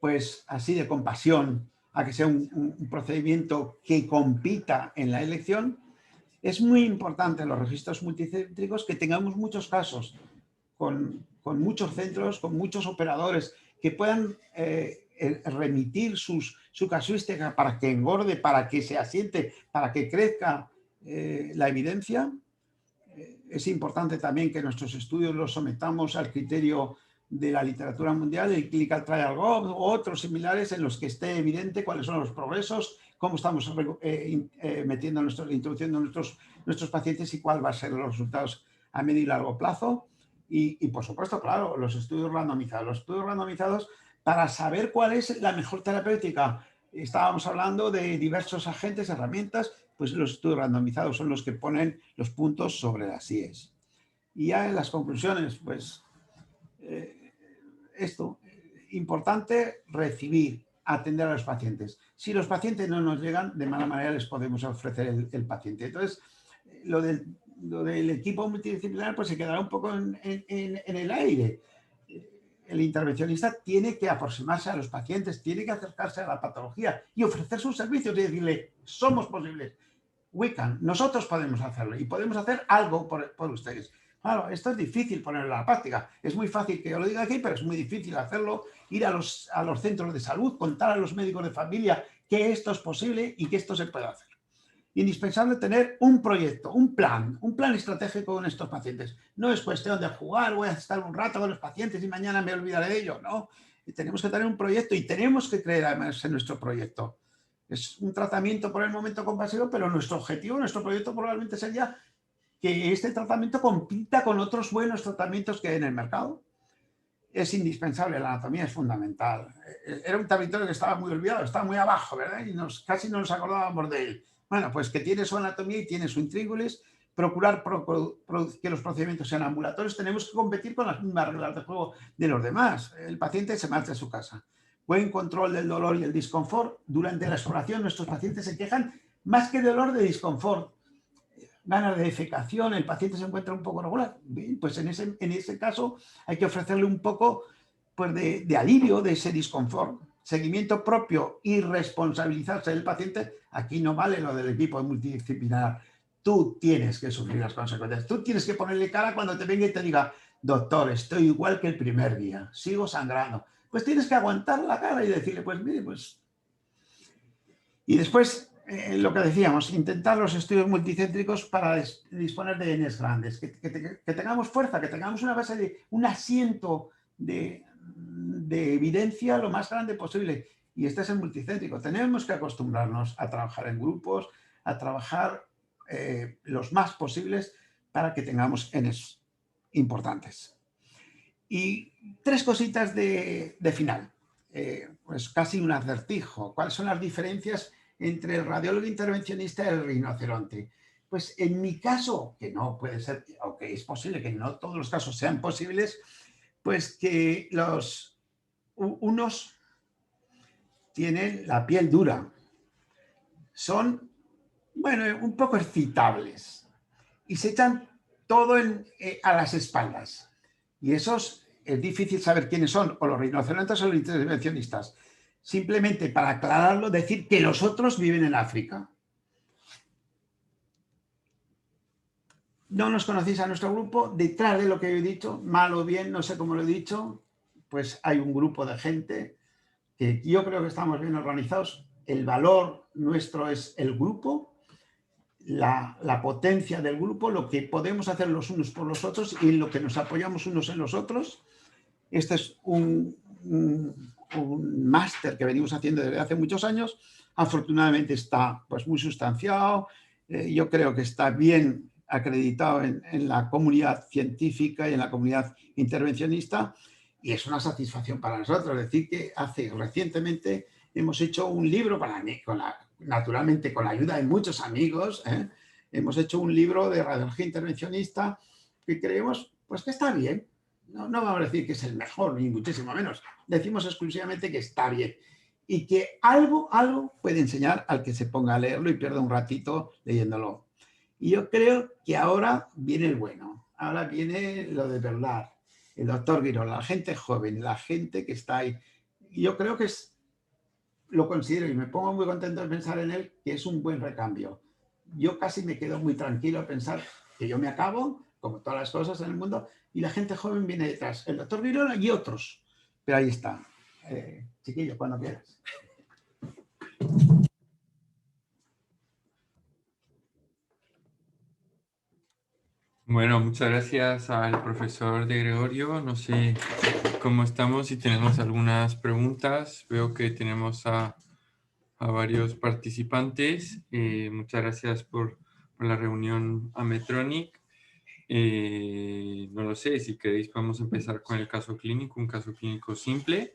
pues así de compasión a que sea un procedimiento que compita en la elección. Es muy importante en los registros multicéntricos que tengamos muchos casos con muchos centros, con muchos operadores que puedan remitir su casuística para que engorde, para que se asiente, para que crezca la evidencia. Es importante también que nuestros estudios los sometamos al criterio de la literatura mundial, el Clinical Trial Gov o otros similares en los que esté evidente cuáles son los progresos, cómo estamos introduciendo nuestros pacientes y cuál va a ser los resultados a medio y largo plazo. Y por supuesto, claro, los estudios randomizados. Los estudios randomizados para saber cuál es la mejor terapéutica. Estábamos hablando de diversos agentes, herramientas, pues los estudios randomizados son los que ponen los puntos sobre las IES. Y ya en las conclusiones, pues importante recibir, atender a los pacientes. Si los pacientes no nos llegan, de mala manera les podemos ofrecer el paciente. Entonces, lo del equipo multidisciplinar pues se quedará un poco en el aire. El intervencionista tiene que aproximarse a los pacientes, tiene que acercarse a la patología y ofrecer sus servicios y decirle, somos posibles, nosotros podemos hacerlo y podemos hacer algo por ustedes. Claro, esto es difícil ponerlo a la práctica. Es muy fácil que yo lo diga aquí, pero es muy difícil hacerlo, ir a los centros de salud, contar a los médicos de familia que esto es posible y que esto se puede hacer. Indispensable tener un proyecto, un plan estratégico con estos pacientes. No es cuestión de jugar, voy a estar un rato con los pacientes y mañana me olvidaré de ello, no. Y tenemos que tener un proyecto y tenemos que creer además en nuestro proyecto. Es un tratamiento por el momento compasivo, pero nuestro objetivo, nuestro proyecto probablemente sería que este tratamiento compita con otros buenos tratamientos que hay en el mercado. Es indispensable, la anatomía es fundamental. Era un territorio que estaba muy olvidado, estaba muy abajo, ¿verdad? Y casi no nos acordábamos de él. Bueno, pues que tiene su anatomía y tiene su intríngulis, procurar que los procedimientos sean ambulatorios. Tenemos que competir con las mismas reglas de juego de los demás. El paciente se marcha a su casa. Buen control del dolor y el disconfort. Durante la exploración nuestros pacientes se quejan más que de dolor, de disconfort. Ganas de defecación, el paciente se encuentra un poco regular. Bien, pues en ese caso hay que ofrecerle un poco pues, de alivio de ese disconfort. Seguimiento propio y responsabilizarse del paciente. Aquí no vale lo del equipo multidisciplinar. Tú tienes que sufrir las consecuencias. Tú tienes que ponerle cara cuando te venga y te diga, doctor, estoy igual que el primer día, sigo sangrando. Pues tienes que aguantar la cara y decirle, pues mire, pues... Y después, lo que decíamos, intentar los estudios multicéntricos para disponer de Ns grandes, que tengamos fuerza, que tengamos una base de un asiento de evidencia lo más grande posible. Y este es el multicéntrico. Tenemos que acostumbrarnos a trabajar en grupos, a trabajar los más posibles para que tengamos Ns importantes. Y tres cositas de final. Pues casi un acertijo. ¿Cuáles son las diferencias entre el radiólogo intervencionista y el rinoceronte? Pues en mi caso, que no puede ser, aunque es posible que no todos los casos sean posibles, pues que unos tienen la piel dura, son, bueno, un poco excitables y se echan todo a las espaldas. Y esos es difícil saber quiénes son, o los rinocerontes o los intervencionistas. Simplemente para aclararlo, decir que los otros viven en África. No nos conocéis a nuestro grupo. Detrás de lo que he dicho, mal o bien, no sé cómo lo he dicho, pues hay un grupo de gente que yo creo que estamos bien organizados. El valor nuestro es el grupo. la potencia del grupo, lo que podemos hacer los unos por los otros y lo que nos apoyamos unos en los otros. Este es un máster que venimos haciendo desde hace muchos años. Afortunadamente está pues, muy sustanciado. Yo creo que está bien acreditado en la comunidad científica y en la comunidad intervencionista, y es una satisfacción para nosotros. Es decir, que recientemente hemos hecho un libro, naturalmente con la ayuda de muchos amigos, hemos hecho un libro de radiología intervencionista que creemos pues, que está bien. No vamos a decir que es el mejor, ni muchísimo menos. Decimos exclusivamente que está bien y que algo puede enseñar al que se ponga a leerlo y pierda un ratito leyéndolo. Y yo creo que ahora viene el bueno. Ahora viene lo de verdad. El doctor Guirón, la gente joven, la gente que está ahí. Y yo creo que lo considero y me pongo muy contento de pensar en él, que es un buen recambio. Yo casi me quedo muy tranquilo a pensar que yo me acabo, como todas las cosas en el mundo, y la gente joven viene detrás. El doctor Guirón y otros. Pero ahí está. Chiquillo, cuando quieras. Bueno, muchas gracias al profesor de Gregorio. No sé cómo estamos, si tenemos algunas preguntas. Veo que tenemos a varios participantes. Muchas gracias por la reunión a Medtronic. No lo sé, si queréis podemos empezar con el caso clínico, un caso clínico simple,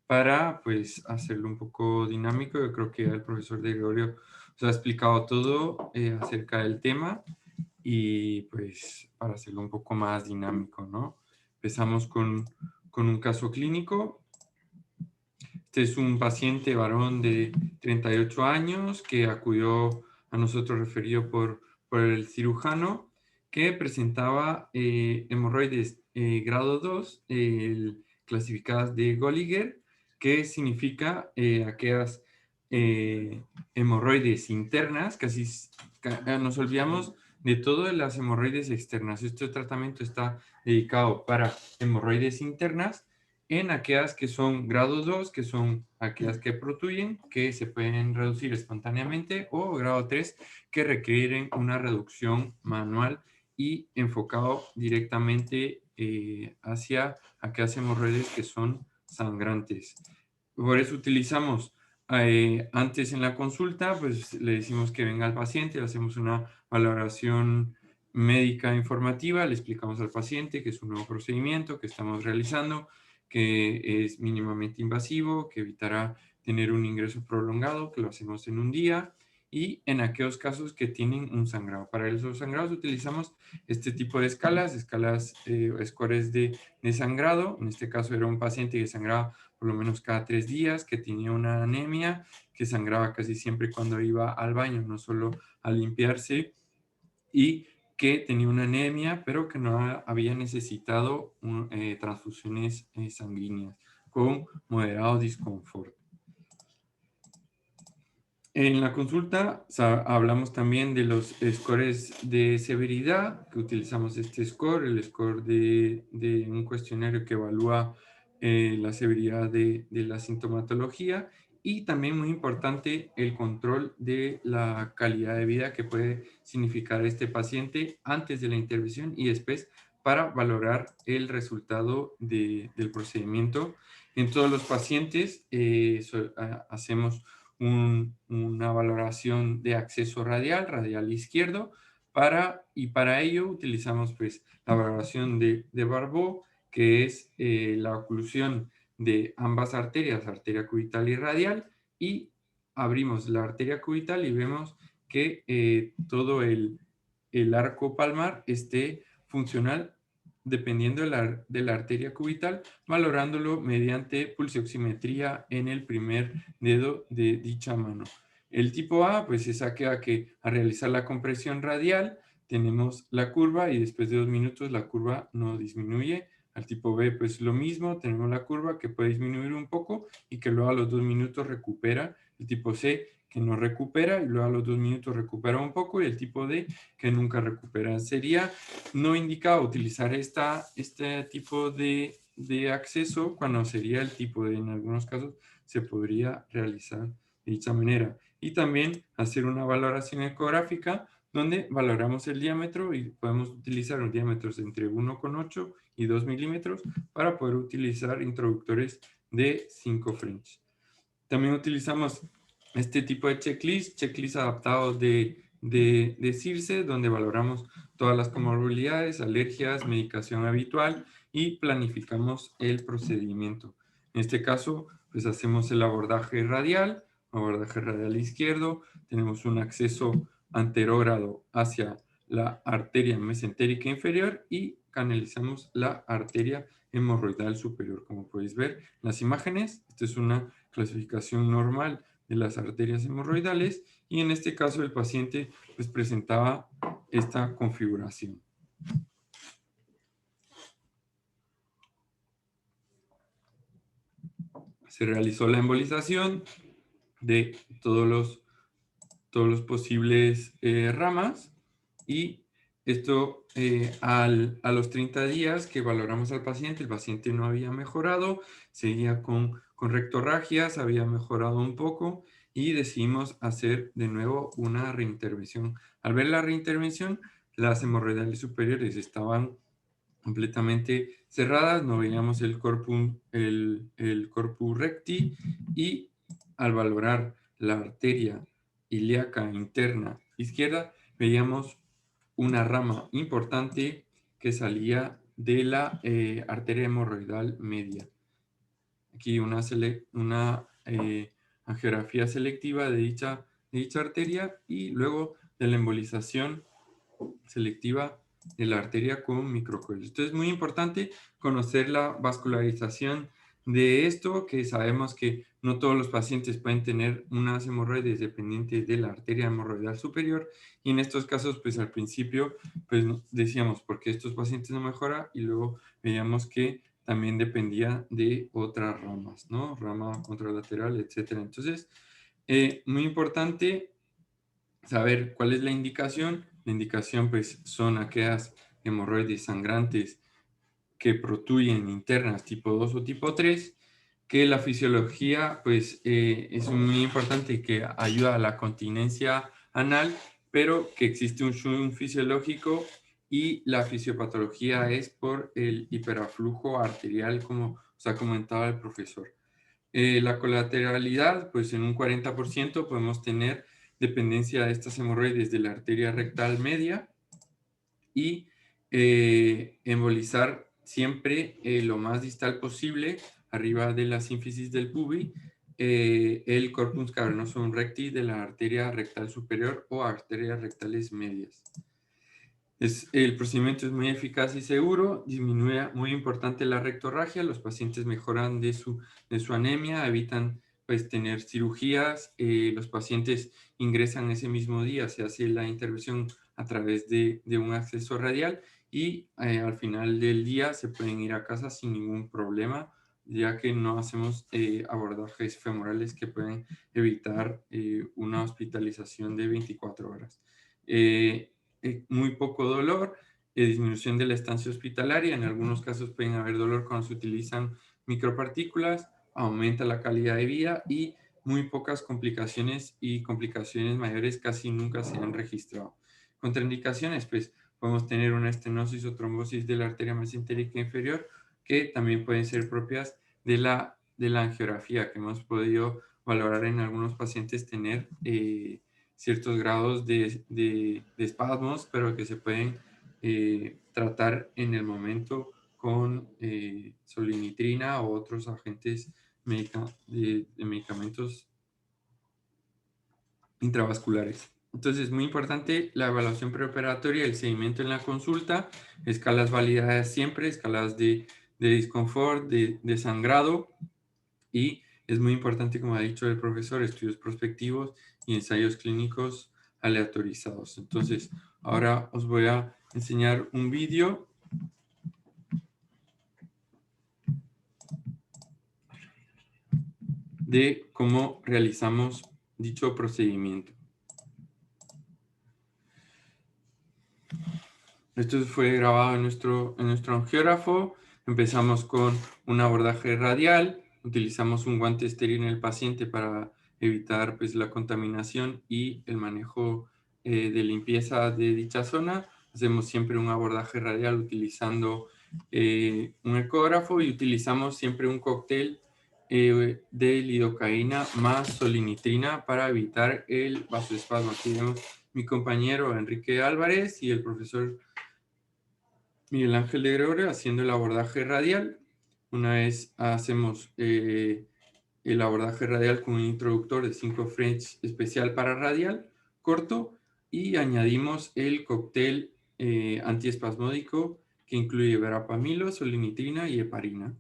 para pues hacerlo un poco dinámico. Yo creo que el profesor de Gregorio os ha explicado todo acerca del tema, y pues para hacerlo un poco más dinámico, ¿no? Empezamos con un caso clínico. Este es un paciente varón de 38 años que acudió a nosotros referido por el cirujano, que presentaba hemorroides grado 2, clasificadas de Golliger, que significa aquellas hemorroides internas. Casi nos olvidamos de todas las hemorroides externas. Este tratamiento está dedicado para hemorroides internas, en aquellas que son grado 2, que son aquellas que protruyen, que se pueden reducir espontáneamente, o grado 3, que requieren una reducción manual y enfocado directamente hacia aquellas hemorroides que son sangrantes. Por eso utilizamos antes en la consulta, pues le decimos que venga al paciente, le hacemos una valoración médica informativa, le explicamos al paciente que es un nuevo procedimiento que estamos realizando, que es mínimamente invasivo, que evitará tener un ingreso prolongado, que lo hacemos en un día, y en aquellos casos que tienen un sangrado. Para esos sangrados utilizamos este tipo de escalas, scores de sangrado. En este caso era un paciente que sangraba por lo menos cada 3 días, que tenía una anemia, que sangraba casi siempre cuando iba al baño, no solo a limpiarse, y que tenía una anemia, pero que no había necesitado transfusiones sanguíneas, con moderado disconfort. En la consulta hablamos también de los scores de severidad, que utilizamos este score, el score de un cuestionario que evalúa la severidad de la sintomatología, y también muy importante el control de la calidad de vida que puede significar este paciente antes de la intervención y después, para valorar el resultado del procedimiento. En todos los pacientes hacemos una valoración de acceso radial izquierdo, y para ello utilizamos pues la valoración de Barbeau, que es la oclusión de ambas arterias, arteria cubital y radial, y abrimos la arteria cubital y vemos que todo el arco palmar esté funcional dependiendo de la arteria cubital, valorándolo mediante pulsioximetría en el primer dedo de dicha mano. El tipo A, pues es aquella que al realizar la compresión radial tenemos la curva y después de 2 minutos la curva no disminuye. Al tipo B, pues lo mismo, tenemos la curva que puede disminuir un poco y que luego a los 2 minutos recupera. El tipo C, que no recupera y luego a los 2 minutos recupera un poco, y el tipo D, que nunca recupera. Sería no indicado utilizar este tipo de acceso cuando sería el tipo D. En algunos casos se podría realizar de dicha manera. Y también hacer una valoración ecográfica donde valoramos el diámetro y podemos utilizar un diámetros entre 1,8 y 2 milímetros para poder utilizar introductores de 5 French. También utilizamos este tipo de checklist adaptados de CIRSE, donde valoramos todas las comorbilidades, alergias, medicación habitual y planificamos el procedimiento. En este caso, pues hacemos el abordaje radial izquierdo, tenemos un acceso anterógrado hacia la arteria mesentérica inferior y canalizamos la arteria hemorroidal superior. Como podéis ver en las imágenes, esta es una clasificación normal de las arterias hemorroidales y en este caso el paciente pues presentaba esta configuración. Se realizó la embolización de todos los posibles ramas y esto a los 30 días que valoramos al paciente, el paciente no había mejorado, seguía con rectorragias, había mejorado un poco y decidimos hacer de nuevo una reintervención. Al ver la reintervención, las hemorroidales superiores estaban completamente cerradas, no veíamos el corpus recti y al valorar la arteria ilíaca interna izquierda, veíamos una rama importante que salía de la arteria hemorroidal media. Aquí una angiografía selectiva de dicha arteria y luego de la embolización selectiva de la arteria con microcoágulos. Entonces es muy importante conocer la vascularización de esto, que sabemos que no todos los pacientes pueden tener unas hemorroides dependientes de la arteria hemorroidal superior y en estos casos pues al principio pues decíamos porque estos pacientes no mejoran y luego veíamos que también dependía de otras ramas, ¿no? Rama contralateral, etcétera. Entonces, muy importante saber cuál es la indicación. La indicación pues son aquellas hemorroides sangrantes que protuyen internas tipo 2 o tipo 3, que la fisiología pues es muy importante que ayuda a la continencia anal, pero que existe un shunt fisiológico y la fisiopatología es por el hiperaflujo arterial, como os ha comentado el profesor. La colateralidad, pues en un 40% podemos tener dependencia de estas hemorroides de la arteria rectal media y embolizar siempre lo más distal posible, arriba de la sínfisis del pubis, el corpus cavernosum recti de la arteria rectal superior o arterias rectales medias. El procedimiento es muy eficaz y seguro, disminuye muy importante la rectorragia, los pacientes mejoran de su anemia, evitan pues tener cirugías, los pacientes ingresan ese mismo día, se hace la intervención a través de un acceso radial y al final del día se pueden ir a casa sin ningún problema, ya que no hacemos abordajes femorales que pueden evitar una hospitalización de 24 horas. Muy poco dolor, disminución de la estancia hospitalaria, en algunos casos pueden haber dolor cuando se utilizan micropartículas, aumenta la calidad de vida y muy pocas complicaciones y complicaciones mayores casi nunca se han registrado. Contraindicaciones, pues podemos tener una estenosis o trombosis de la arteria mesentérica inferior que también pueden ser propias de la angiografía que hemos podido valorar en algunos pacientes tener ciertos grados de espasmos, pero que se pueden tratar en el momento con solinitrina o otros agentes de medicamentos intravasculares. Entonces, es muy importante la evaluación preoperatoria, el seguimiento en la consulta, escalas validadas siempre, escalas de disconfort, de sangrado y es muy importante, como ha dicho el profesor, estudios prospectivos y ensayos clínicos aleatorizados. Entonces, ahora os voy a enseñar un vídeo de cómo realizamos dicho procedimiento. Esto fue grabado en nuestro angiógrafo. Empezamos con un abordaje radial. Utilizamos un guante estéril en el paciente para evitar pues, la contaminación y el manejo de limpieza de dicha zona. Hacemos siempre un abordaje radial utilizando un ecógrafo y utilizamos siempre un cóctel de lidocaína más solinitrina para evitar el vasoespasmo. Aquí vemos mi compañero Enrique Álvarez y el profesor Miguel Ángel de Gregorio haciendo el abordaje radial. Una vez hacemos el abordaje radial con un introductor de 5 French especial para radial, corto, y añadimos el cóctel antiespasmódico que incluye verapamilo, solinitrina y heparina.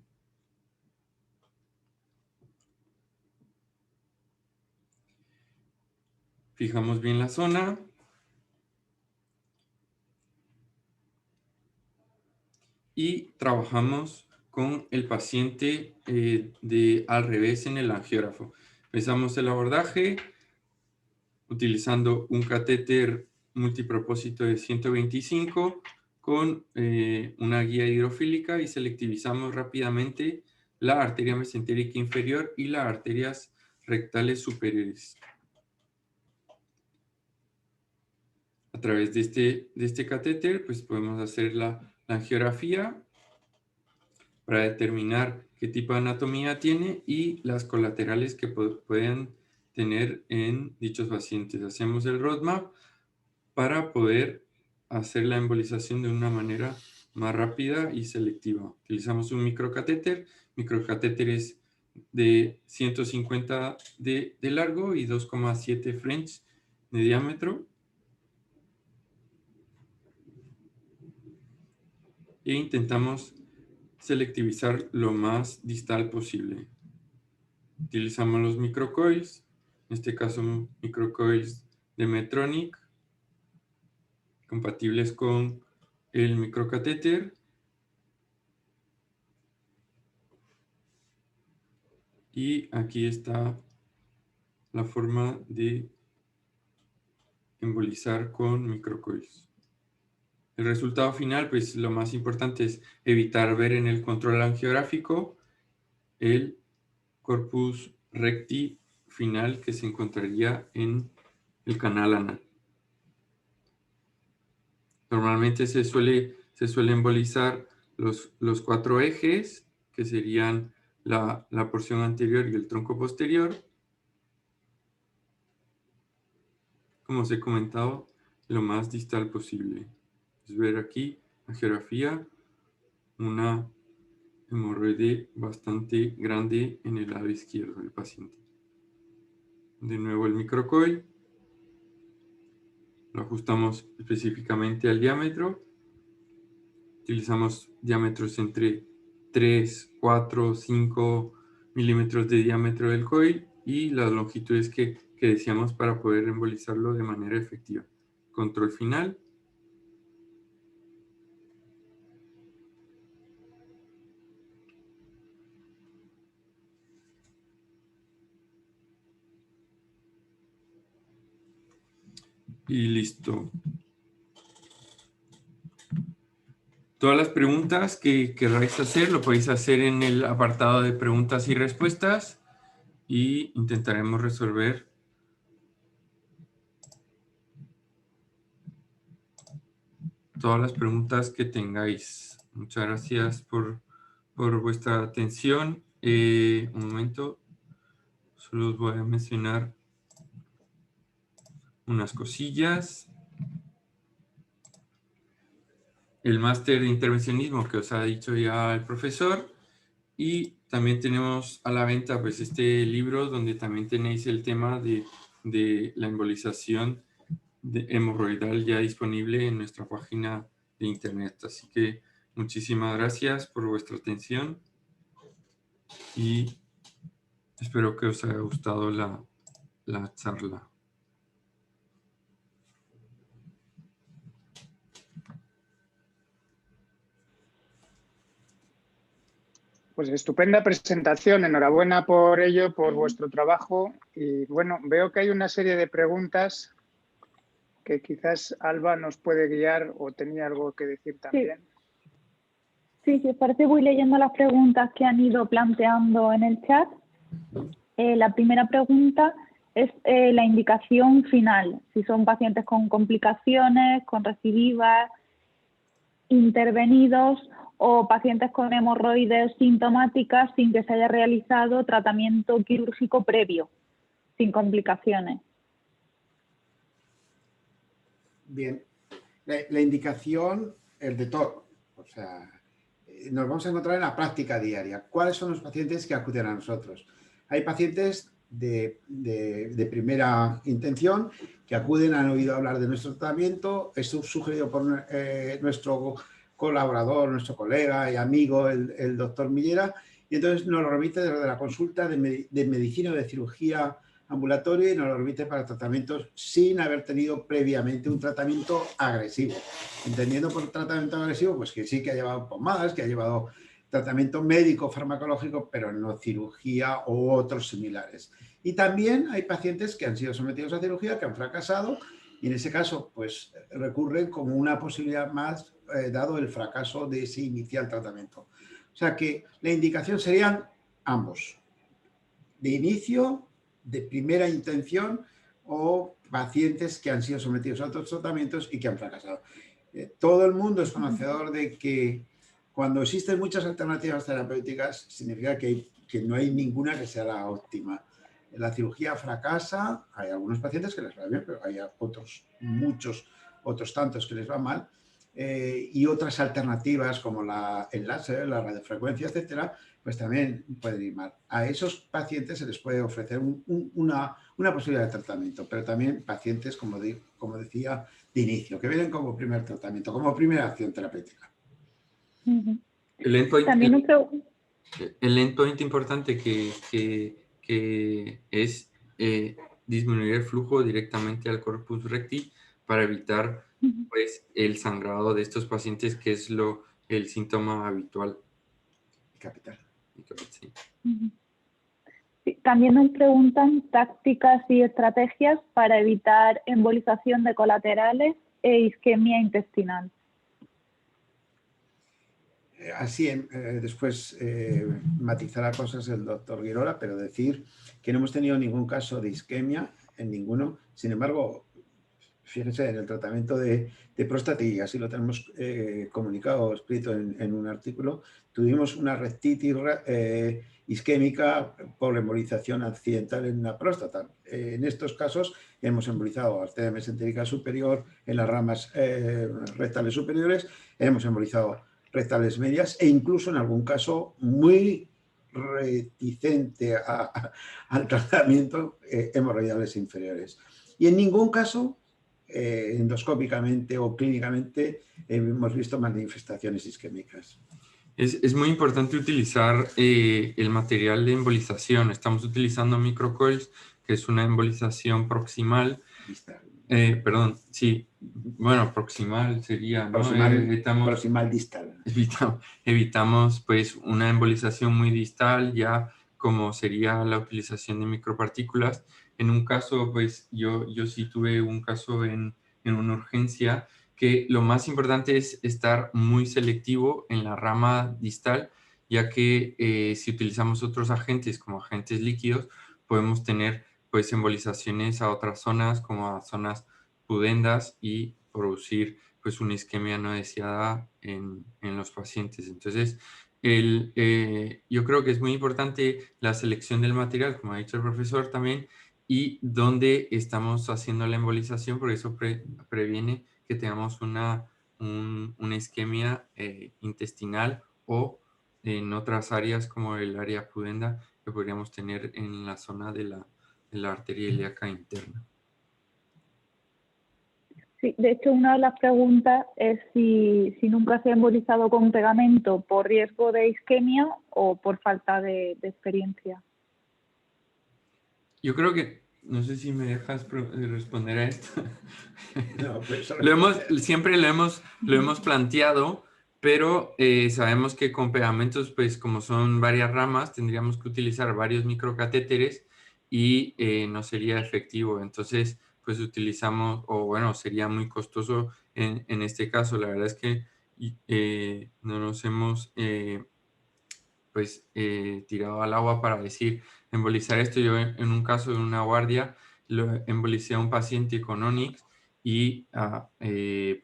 Fijamos bien la zona. Y trabajamos con el paciente al revés en el angiógrafo. Empezamos el abordaje utilizando un catéter multipropósito de 125 con una guía hidrofílica y selectivizamos rápidamente la arteria mesentérica inferior y las arterias rectales superiores. A través de este catéter, pues podemos hacer la angiografía para determinar qué tipo de anatomía tiene y las colaterales que pueden tener en dichos pacientes. Hacemos el roadmap para poder hacer la embolización de una manera más rápida y selectiva. Utilizamos un microcatéter. Microcatéteres de 150 de largo y 2,7 French de diámetro. E intentamos selectivizar lo más distal posible. Utilizamos los microcoils, en este caso microcoils de Medtronic, compatibles con el microcatéter. Y aquí está la forma de embolizar con microcoils. El resultado final, pues lo más importante es evitar ver en el control angiográfico el corpus recti final que se encontraría en el canal anal. Normalmente se suele embolizar los 4 ejes, que serían la porción anterior y el tronco posterior. Como os he comentado, lo más distal posible. Es ver aquí, angiografía, una hemorroide bastante grande en el lado izquierdo del paciente. De nuevo el microcoil. Lo ajustamos específicamente al diámetro. Utilizamos diámetros entre 3, 4, 5 milímetros de diámetro del coil y las longitudes que deseamos para poder embolizarlo de manera efectiva. Control final. Y listo. Todas las preguntas que queráis hacer lo podéis hacer en el apartado de preguntas y respuestas y intentaremos resolver todas las preguntas que tengáis. Muchas gracias por vuestra atención. Un momento, solo os voy a mencionar unas cosillas. El máster de intervencionismo que os ha dicho ya el profesor. Y también tenemos a la venta pues este libro donde también tenéis el tema de la embolización hemorroidal ya disponible en nuestra página de internet. Así que muchísimas gracias por vuestra atención y espero que os haya gustado la charla. Pues estupenda presentación, enhorabuena por ello, por vuestro trabajo. Y bueno, veo que hay una serie de preguntas que quizás Alba nos puede guiar o tenía algo que decir también. Sí, si os parece voy leyendo las preguntas que han ido planteando en el chat. La primera pregunta es la indicación final, si son pacientes con complicaciones, con recidivas, intervenidos o pacientes con hemorroides sintomáticas sin que se haya realizado tratamiento quirúrgico previo, sin complicaciones. Bien, la indicación, el de todo, o sea, nos vamos a encontrar en la práctica diaria. ¿Cuáles son los pacientes que acuden a nosotros? Hay pacientes de primera intención que acuden, han oído hablar de nuestro tratamiento, es sugerido por nuestro colaborador, nuestro colega y amigo, el doctor Millera, y entonces nos lo remite desde la consulta de medicina o de cirugía ambulatoria y nos lo remite para tratamientos sin haber tenido previamente un tratamiento agresivo. Entendiendo por tratamiento agresivo, pues que sí que ha llevado pomadas, que ha llevado tratamiento médico, farmacológico, pero no cirugía u otros similares. Y también hay pacientes que han sido sometidos a cirugía, que han fracasado, y en ese caso, pues recurren como una posibilidad más, dado el fracaso de ese inicial tratamiento. O sea que la indicación serían ambos, de inicio, de primera intención, o pacientes que han sido sometidos a otros tratamientos y que han fracasado. Todo el mundo es conocedor de que cuando existen muchas alternativas terapéuticas, significa que no hay ninguna que sea la óptima. La cirugía fracasa, hay algunos pacientes que les va bien, pero hay otros, muchos, otros tantos que les va mal, y otras alternativas como el láser, la radiofrecuencia, etcétera, pues también pueden ir mal. A esos pacientes se les puede ofrecer una posibilidad de tratamiento, pero también pacientes, como decía, de inicio, que vienen como primer tratamiento, como primera acción terapéutica. El endpoint, También el endpoint importante que es disminuir el flujo directamente al corpus recti para evitar pues, el sangrado de estos pacientes, que es el síntoma habitual. Capital. Sí. Sí, también nos preguntan tácticas y estrategias para evitar embolización de colaterales e isquemia intestinal. Así, después matizará cosas el doctor Guirola, pero decir que no hemos tenido ningún caso de isquemia en ninguno. Sin embargo, fíjense, en el tratamiento de próstata, y así lo tenemos comunicado, escrito en un artículo, tuvimos una rectitis isquémica por embolización accidental en la próstata. En estos casos hemos embolizado arteria mesentérica superior en las ramas rectales superiores, hemos embolizado rectales medias e incluso en algún caso muy reticente al tratamiento hemorroidales inferiores. Y en ningún caso endoscópicamente o clínicamente hemos visto manifestaciones isquémicas. Es muy importante utilizar el material de embolización. Estamos utilizando microcoils, que es una embolización proximal. Perdón, sí, bueno, proximal sería, ¿no? Proximal distal. Evitamos pues una embolización muy distal, ya como sería la utilización de micropartículas. En un caso, pues yo sí tuve un caso en una urgencia, que lo más importante es estar muy selectivo en la rama distal, ya que si utilizamos otros agentes como agentes líquidos, podemos tener pues embolizaciones a otras zonas como a zonas pudendas y producir pues una isquemia no deseada en los pacientes. Entonces, yo creo que es muy importante la selección del material, como ha dicho el profesor también, y dónde estamos haciendo la embolización, porque eso previene que tengamos una isquemia intestinal o en otras áreas como el área pudenda que podríamos tener en la zona de la arteria ilíaca interna. Sí, de hecho, una de las preguntas es si nunca se ha embolizado con pegamento por riesgo de isquemia o por falta de experiencia. Yo creo que, no sé si me dejas responder a esto. No, pues, siempre lo hemos planteado, pero sabemos que con pegamentos, pues como son varias ramas, tendríamos que utilizar varios microcatéteres y no sería efectivo. Entonces, pues utilizamos, o bueno, sería muy costoso en este caso. La verdad es que no nos hemos pues tirado al agua para decir embolizar esto. Yo en un caso de una guardia lo embolicé a un paciente con Onyx y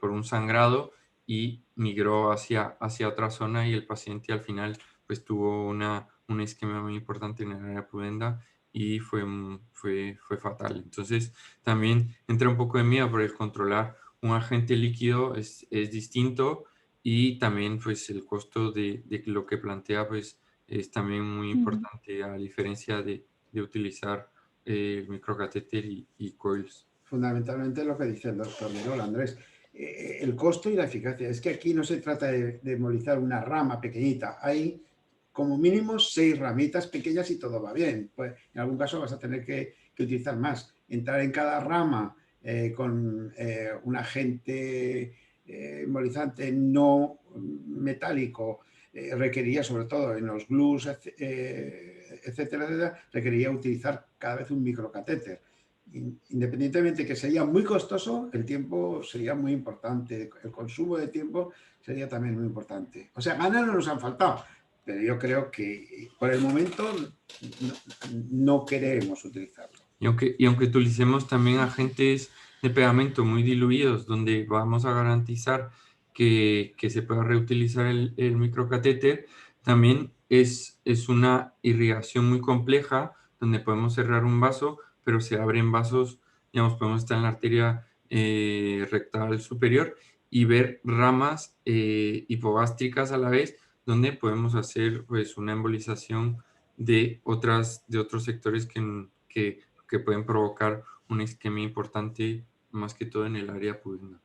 por un sangrado y migró hacia otra zona y el paciente al final pues tuvo un isquemia muy importante en el área pudenda y fue fatal. Entonces también entra un poco de miedo por el controlar un agente líquido es distinto y también pues el costo de lo que plantea pues es también muy importante a diferencia de utilizar el microcatéter y coils. Fundamentalmente lo que dice el doctor Merol, Andrés, el costo y la eficacia. Es que aquí no se trata de embolizar una rama pequeñita, hay como mínimo 6 ramitas pequeñas y todo va bien. Pues en algún caso vas a tener que utilizar más. Entrar en cada rama con un agente embolizante no metálico requería, sobre todo en los glues, etcétera, requería utilizar cada vez un microcatéter. Independientemente de que sería muy costoso, el tiempo sería muy importante, el consumo de tiempo sería también muy importante. O sea, ganas no nos han faltado, pero yo creo que por el momento no queremos utilizarlo. Y aunque utilicemos también agentes de pegamento muy diluidos, donde vamos a garantizar que se pueda reutilizar el microcatéter, también es una irrigación muy compleja, donde podemos cerrar un vaso, pero se abren vasos, digamos, podemos estar en la arteria rectal superior y ver ramas hipogástricas a la vez, donde podemos hacer pues una embolización de otros sectores que pueden provocar una isquemia importante, más que todo en el área pudenda.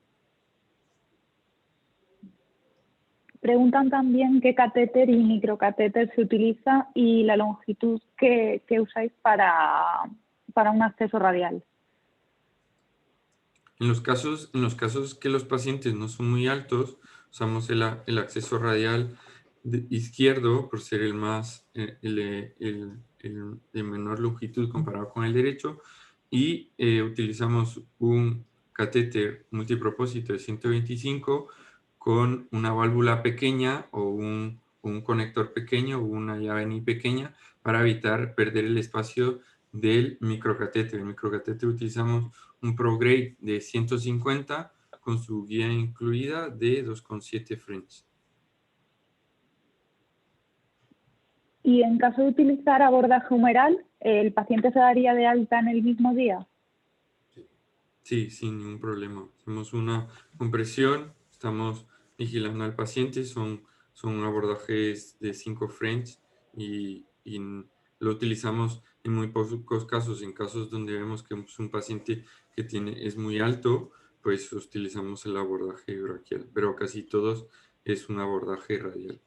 Preguntan también qué catéter y microcatéter se utiliza y la longitud que usáis para un acceso radial. En los casos que los pacientes no son muy altos, usamos el acceso radial izquierdo por ser el más de menor longitud comparado con el derecho y utilizamos un catéter multipropósito de 125 con una válvula pequeña o un conector pequeño o una llave ni pequeña para evitar perder el espacio del microcatéter. El microcatéter utilizamos un ProGrade de 150 con su guía incluida de 2,7 French. Y en caso de utilizar abordaje humeral, ¿el paciente se daría de alta en el mismo día? Sí, sin ningún problema. Hacemos una compresión, estamos vigilando al paciente, son abordajes de 5 French y lo utilizamos en muy pocos casos. En casos donde vemos que es un paciente que es muy alto, pues utilizamos el abordaje braquial, pero casi todos es un abordaje radial.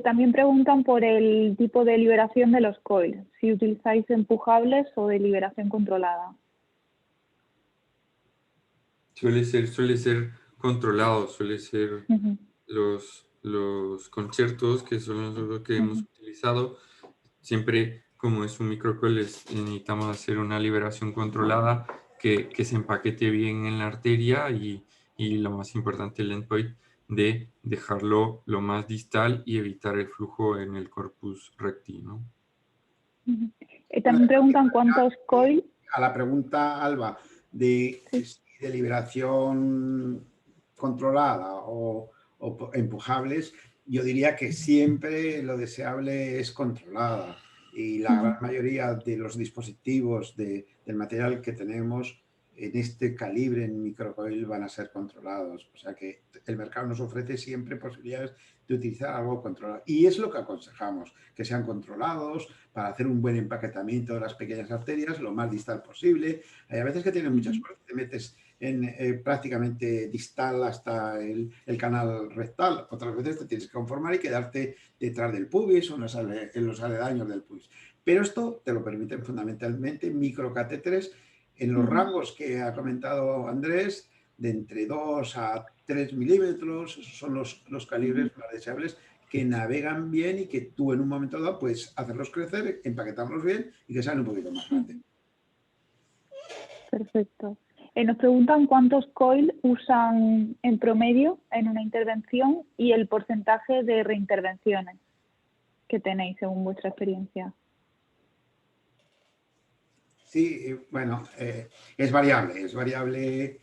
También preguntan por el tipo de liberación de los coils, si utilizáis empujables o de liberación controlada. Suele ser controlado, suele ser los conciertos, que son los que hemos utilizado. Siempre, como es un microcoil, necesitamos hacer una liberación controlada que se empaquete bien en la arteria y lo más importante, el endpoint, de dejarlo lo más distal y evitar el flujo en el corpus recti, ¿no? También preguntan cuántos coils. A la pregunta, Alba, de liberación controlada o empujables, yo diría que siempre lo deseable es controlada y la gran mayoría de los dispositivos del material que tenemos en este calibre en microcoil van a ser controlados. O sea que el mercado nos ofrece siempre posibilidades de utilizar algo controlado. Y es lo que aconsejamos, que sean controlados para hacer un buen empaquetamiento de las pequeñas arterias, lo más distal posible. Hay a veces que tienen mucha suerte, te metes en prácticamente distal hasta el canal rectal. Otras veces te tienes que conformar y quedarte detrás del pubis o en los aledaños del pubis. Pero esto te lo permiten fundamentalmente microcatéteres en los rangos que ha comentado Andrés, de entre 2 a 3 milímetros. Esos son los calibres más deseables que navegan bien y que tú en un momento dado puedes hacerlos crecer, empaquetarlos bien y que sean un poquito más grandes. Perfecto. Nos preguntan cuántos coil usan en promedio en una intervención y el porcentaje de reintervenciones que tenéis según vuestra experiencia. Sí, bueno, es variable,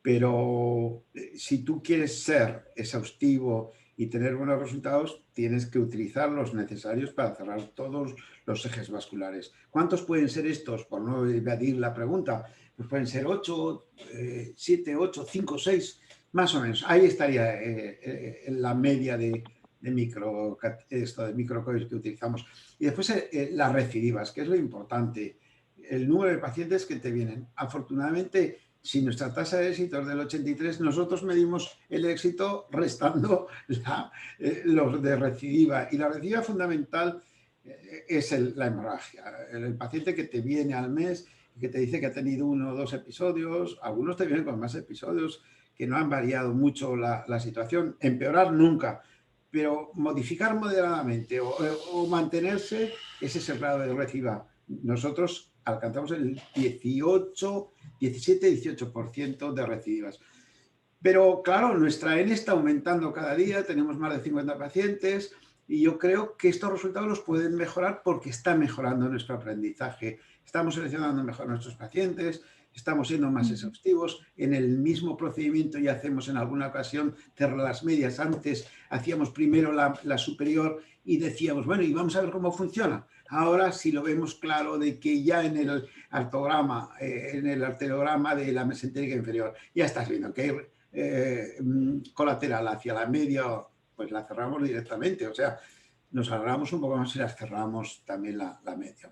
pero si tú quieres ser exhaustivo y tener buenos resultados, tienes que utilizar los necesarios para cerrar todos los ejes vasculares. ¿Cuántos pueden ser estos? Por no evadir la pregunta, pues pueden ser 8, 7, 8, 5, 6, más o menos. Ahí estaría la media de microcoils que utilizamos. Y después las recidivas, que es lo importante. El número de pacientes que te vienen. Afortunadamente, si nuestra tasa de éxito es del 83, nosotros medimos el éxito restando los de recidiva. Y la recidiva fundamental es la hemorragia. El paciente que te viene al mes y que te dice que ha tenido 1 o 2 episodios, algunos te vienen con más episodios, que no han variado mucho la situación. Empeorar nunca, pero modificar moderadamente o mantenerse, ese es el grado de recidiva. Nosotros alcanzamos el 17-18% de recidivas. Pero claro, nuestra N está aumentando cada día, tenemos más de 50 pacientes y yo creo que estos resultados los pueden mejorar porque está mejorando nuestro aprendizaje. Estamos seleccionando mejor a nuestros pacientes, estamos siendo más exhaustivos. En el mismo procedimiento ya hacemos en alguna ocasión las medias. Antes hacíamos primero la superior y decíamos, bueno, y vamos a ver cómo funciona. Ahora sí lo vemos claro de que ya en el arterograma de la mesentérica inferior, ya estás viendo que hay colateral hacia la media, pues la cerramos directamente. O sea, nos alargamos un poco más y las cerramos también la media.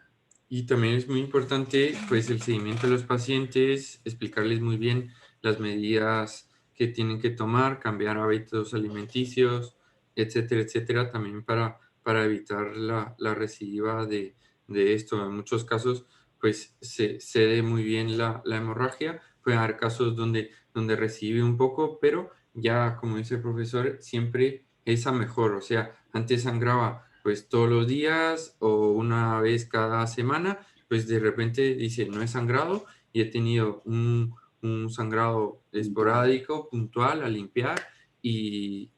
Y también es muy importante pues el seguimiento de los pacientes, explicarles muy bien las medidas que tienen que tomar, cambiar hábitos alimenticios, etcétera, etcétera, también para evitar la recidiva de esto. En muchos casos pues se cede muy bien la hemorragia, puede haber casos donde recibe un poco, pero ya como dice el profesor, siempre es a mejor, o sea, antes sangraba pues todos los días o una vez cada semana, pues de repente dice, no he sangrado y he tenido un sangrado esporádico, puntual, a limpiar y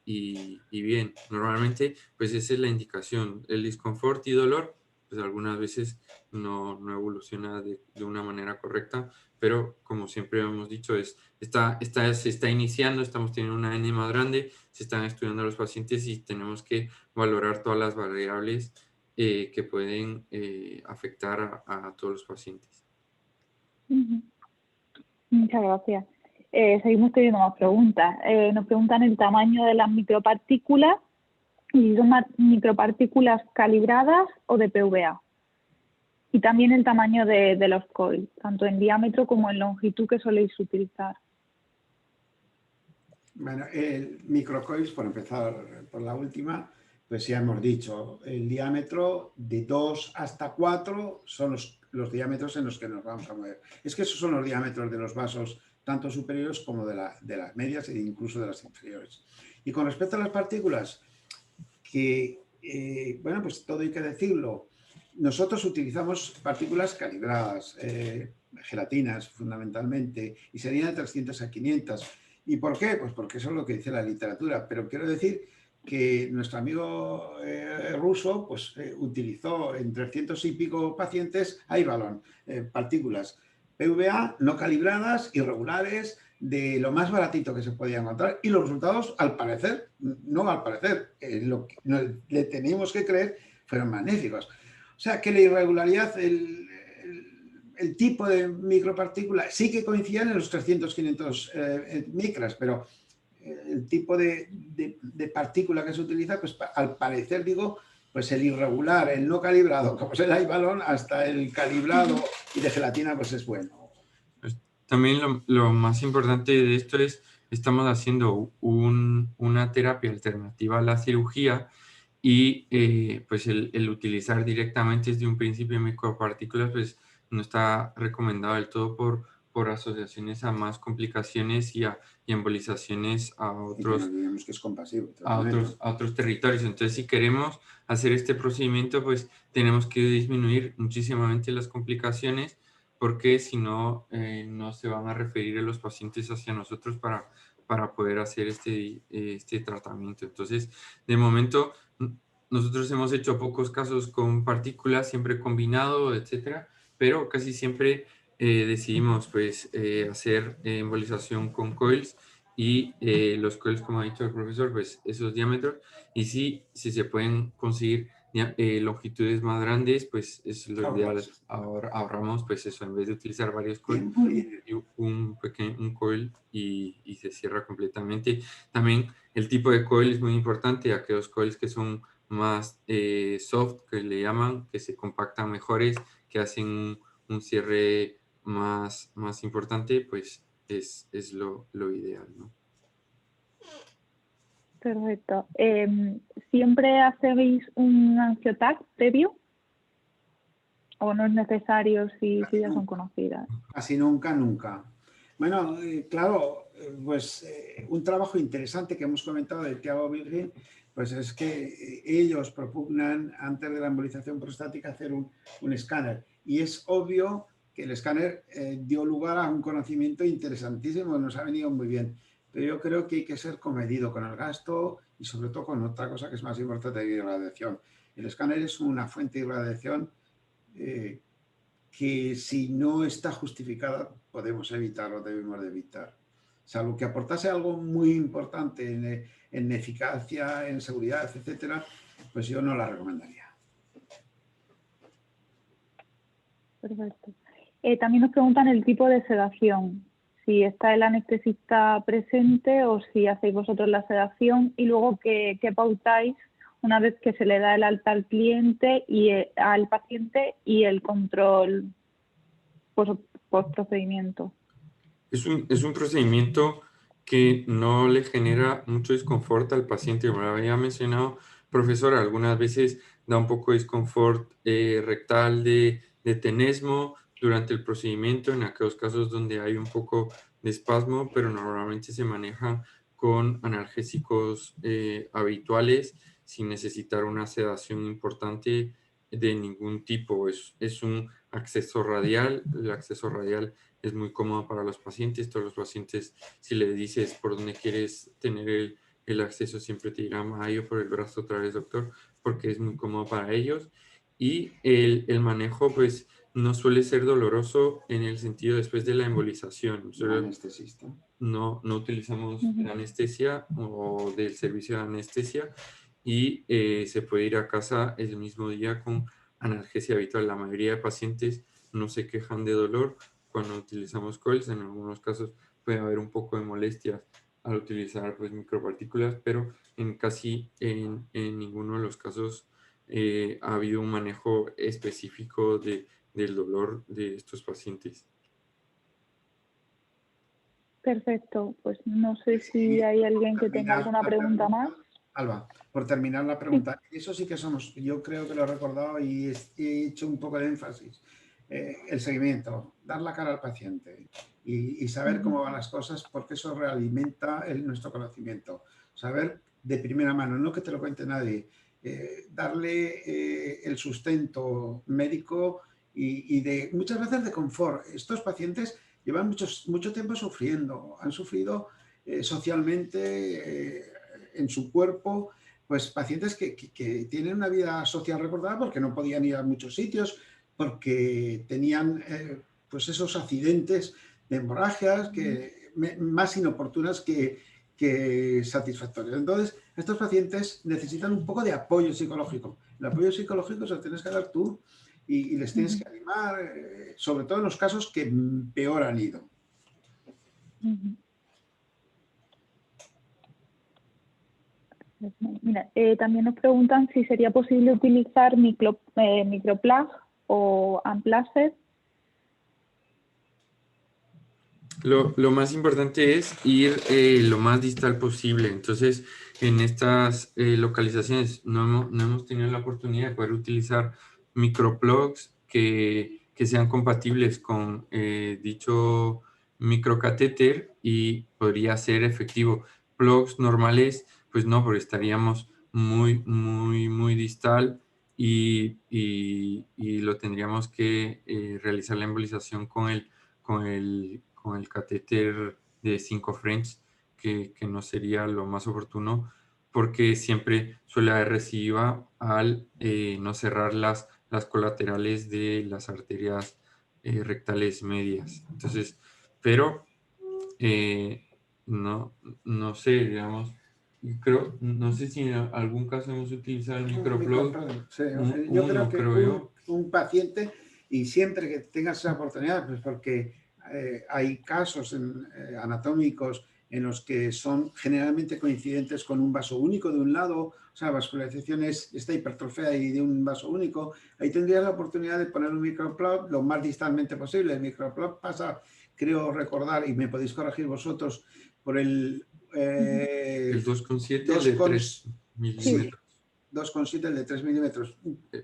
bien. Normalmente, pues esa es la indicación. El disconfort y dolor, pues algunas veces no evoluciona de una manera correcta, pero como siempre hemos dicho, se está iniciando, estamos teniendo una N más grande, se están estudiando los pacientes y tenemos que valorar todas las variables que pueden afectar a todos los pacientes. Muchas gracias. Seguimos teniendo más preguntas. Nos preguntan el tamaño de las micropartículas y si son micropartículas calibradas o de PVA. Y también el tamaño de los coils, tanto en diámetro como en longitud que soléis utilizar. Bueno, el microcoils, por empezar por la última, pues ya hemos dicho, el diámetro de 2 hasta 4 son los diámetros en los que nos vamos a mover. Es que esos son los diámetros de los vasos, tanto superiores como de las medias e incluso de las inferiores. Y con respecto a las partículas, que, bueno, pues todo hay que decirlo, nosotros utilizamos partículas calibradas, gelatinas fundamentalmente, y serían de 300 a 500. ¿Y por qué? Pues porque eso es lo que dice la literatura, pero quiero decir que nuestro amigo ruso pues, utilizó en 300 y pico pacientes Aivalon, partículas PVA no calibradas, irregulares, de lo más baratito que se podía encontrar, y los resultados, al parecer, lo que le teníamos que creer, fueron magníficos. O sea, que la irregularidad, el tipo de micropartícula sí que coincidían en los 300-500 micras, pero el tipo de partícula que se utiliza, pues al parecer, digo, pues el irregular, el no calibrado, como es el Aivalon, hasta el calibrado y de gelatina, pues es bueno. También lo más importante de esto es, estamos haciendo una terapia alternativa a la cirugía y pues el utilizar directamente desde un principio micropartículas, pues no está recomendado del todo por asociaciones a más complicaciones y embolizaciones a otros, y digamos que es compasivo, a otros territorios. Entonces, si queremos hacer este procedimiento, pues tenemos que disminuir muchísimamente las complicaciones porque si no, no se van a referir a los pacientes hacia nosotros para poder hacer este tratamiento. Entonces, de momento, nosotros hemos hecho pocos casos con partículas, siempre combinado, etcétera, pero casi siempre decidimos pues hacer embolización con coils y los coils, como ha dicho el profesor, pues esos diámetros, y si se pueden conseguir longitudes más grandes, pues es lo ideal. Ahorramos pues eso, en vez de utilizar varios coils, un coil y se cierra completamente. También el tipo de coil es muy importante, aquellos coils que son más soft, que le llaman, que se compactan mejores, que hacen un cierre más importante, pues es lo ideal, ¿no? Perfecto. ¿Siempre hacéis un angiotac previo? ¿O no es necesario si ya son conocidas? Casi nunca, nunca. Bueno, claro, pues un trabajo interesante que hemos comentado de Thiago Virgen, pues es que ellos propugnan antes de la embolización prostática hacer un escáner. Y es obvio que el escáner dio lugar a un conocimiento interesantísimo, nos ha venido muy bien. Pero yo creo que hay que ser comedido con el gasto y sobre todo con otra cosa que es más importante, de irradiación. El escáner es una fuente de irradiación que si no está justificada podemos evitarlo, debemos de evitar. Salvo que aportase algo muy importante en eficacia, en seguridad, etcétera, pues yo no la recomendaría. Perfecto. También nos preguntan el tipo de sedación, si está el anestesista presente o si hacéis vosotros la sedación, y luego qué pautáis una vez que se le da el alta al cliente y al paciente y el control post procedimiento. Es un procedimiento que no le genera mucho desconfort al paciente. Como había mencionado, profesor, algunas veces da un poco de desconfort rectal de tenesmo durante el procedimiento, en aquellos casos donde hay un poco de espasmo, pero normalmente se maneja con analgésicos habituales sin necesitar una sedación importante de ningún tipo. Es un acceso radial. El acceso radial es muy cómodo para los pacientes. Todos los pacientes, si le dices por dónde quieres tener el acceso, siempre te dirán, yo por el brazo otra vez, doctor, porque es muy cómodo para ellos. Y el manejo, pues, no suele ser doloroso en el sentido después de la embolización. Anestesista. No utilizamos anestesia o del servicio de anestesia, y se puede ir a casa el mismo día con analgesia habitual. La mayoría de pacientes no se quejan de dolor cuando utilizamos coils. En algunos casos puede haber un poco de molestias al utilizar pues, micropartículas, pero en ninguno de los casos ha habido un manejo específico del dolor de estos pacientes. Perfecto, pues no sé si hay alguien que tenga alguna pregunta más. Alba, por terminar la pregunta, eso sí que somos, yo creo que lo he recordado y he hecho un poco de énfasis. El seguimiento, dar la cara al paciente y saber cómo van las cosas, porque eso realimenta nuestro conocimiento. Saber de primera mano, no que te lo cuente nadie, darle el sustento médico y muchas veces de confort. Estos pacientes llevan mucho tiempo sufriendo, han sufrido socialmente en su cuerpo, pues pacientes que tienen una vida social recordada porque no podían ir a muchos sitios, porque tenían pues esos accidentes de hemorragias más inoportunas que satisfactorias. Entonces, estos pacientes necesitan un poco de apoyo psicológico. El apoyo psicológico se lo tienes que dar tú y les tienes que animar, sobre todo en los casos que peor han ido. Mira, también nos preguntan si sería posible utilizar microplug o amplaced. Lo más importante es ir lo más distal posible. Entonces, en estas localizaciones no hemos tenido la oportunidad de poder utilizar microplugs que sean compatibles con dicho microcatéter y podría ser efectivo. Plugs normales, pues no, porque estaríamos muy distal y lo tendríamos que realizar la embolización con el catéter de 5 French, que no sería lo más oportuno, porque siempre suele haber recidiva al no cerrar las colaterales de las arterias rectales medias. Entonces, pero no sé, digamos, no sé si en algún caso hemos utilizado el microplug. Sí, yo Uno, creo que creo yo. un paciente, y siempre que tengas esa oportunidad, pues porque hay casos anatómicos en los que son generalmente coincidentes con un vaso único de un lado, o sea, vascularización está hipertrofia y de un vaso único, ahí tendrías la oportunidad de poner un microplug lo más distalmente posible. El microplug pasa, creo recordar, y me podéis corregir vosotros, por el... El 2,7, el de 3 milímetros. 2,7, el de 3 milímetros.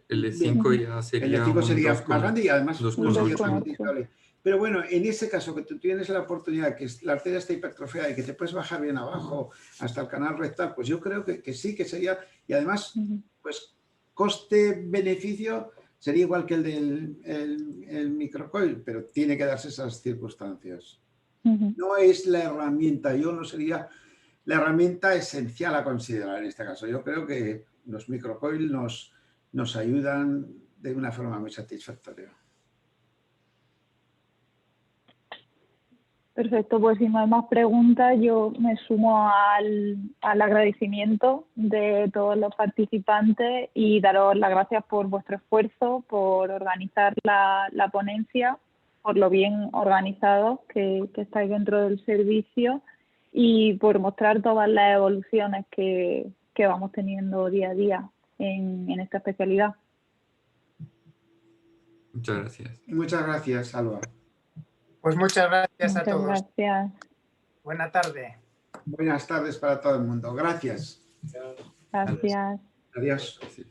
El de Bien. 5 ya sería El de 5 sería más grande y además no sería tan 2,8. utilizable. Pero bueno, en ese caso que tú tienes la oportunidad, que la arteria está hipertrofiada y que te puedes bajar bien abajo hasta el canal rectal, pues yo creo que sí que sería, y además, pues coste-beneficio sería igual que el del el microcoil, pero tiene que darse esas circunstancias. No es la herramienta, yo no sería la herramienta esencial a considerar en este caso. Yo creo que los microcoil nos ayudan de una forma muy satisfactoria. Perfecto, pues si no hay más preguntas, yo me sumo al agradecimiento de todos los participantes y daros las gracias por vuestro esfuerzo, por organizar la ponencia, por lo bien organizados que estáis dentro del servicio y por mostrar todas las evoluciones que vamos teniendo día a día en esta especialidad. Muchas gracias. Muchas gracias, Alba. Pues muchas gracias a todos. Muchas gracias. Buena tarde. Buenas tardes para todo el mundo. Gracias. Gracias. Adiós. Sí.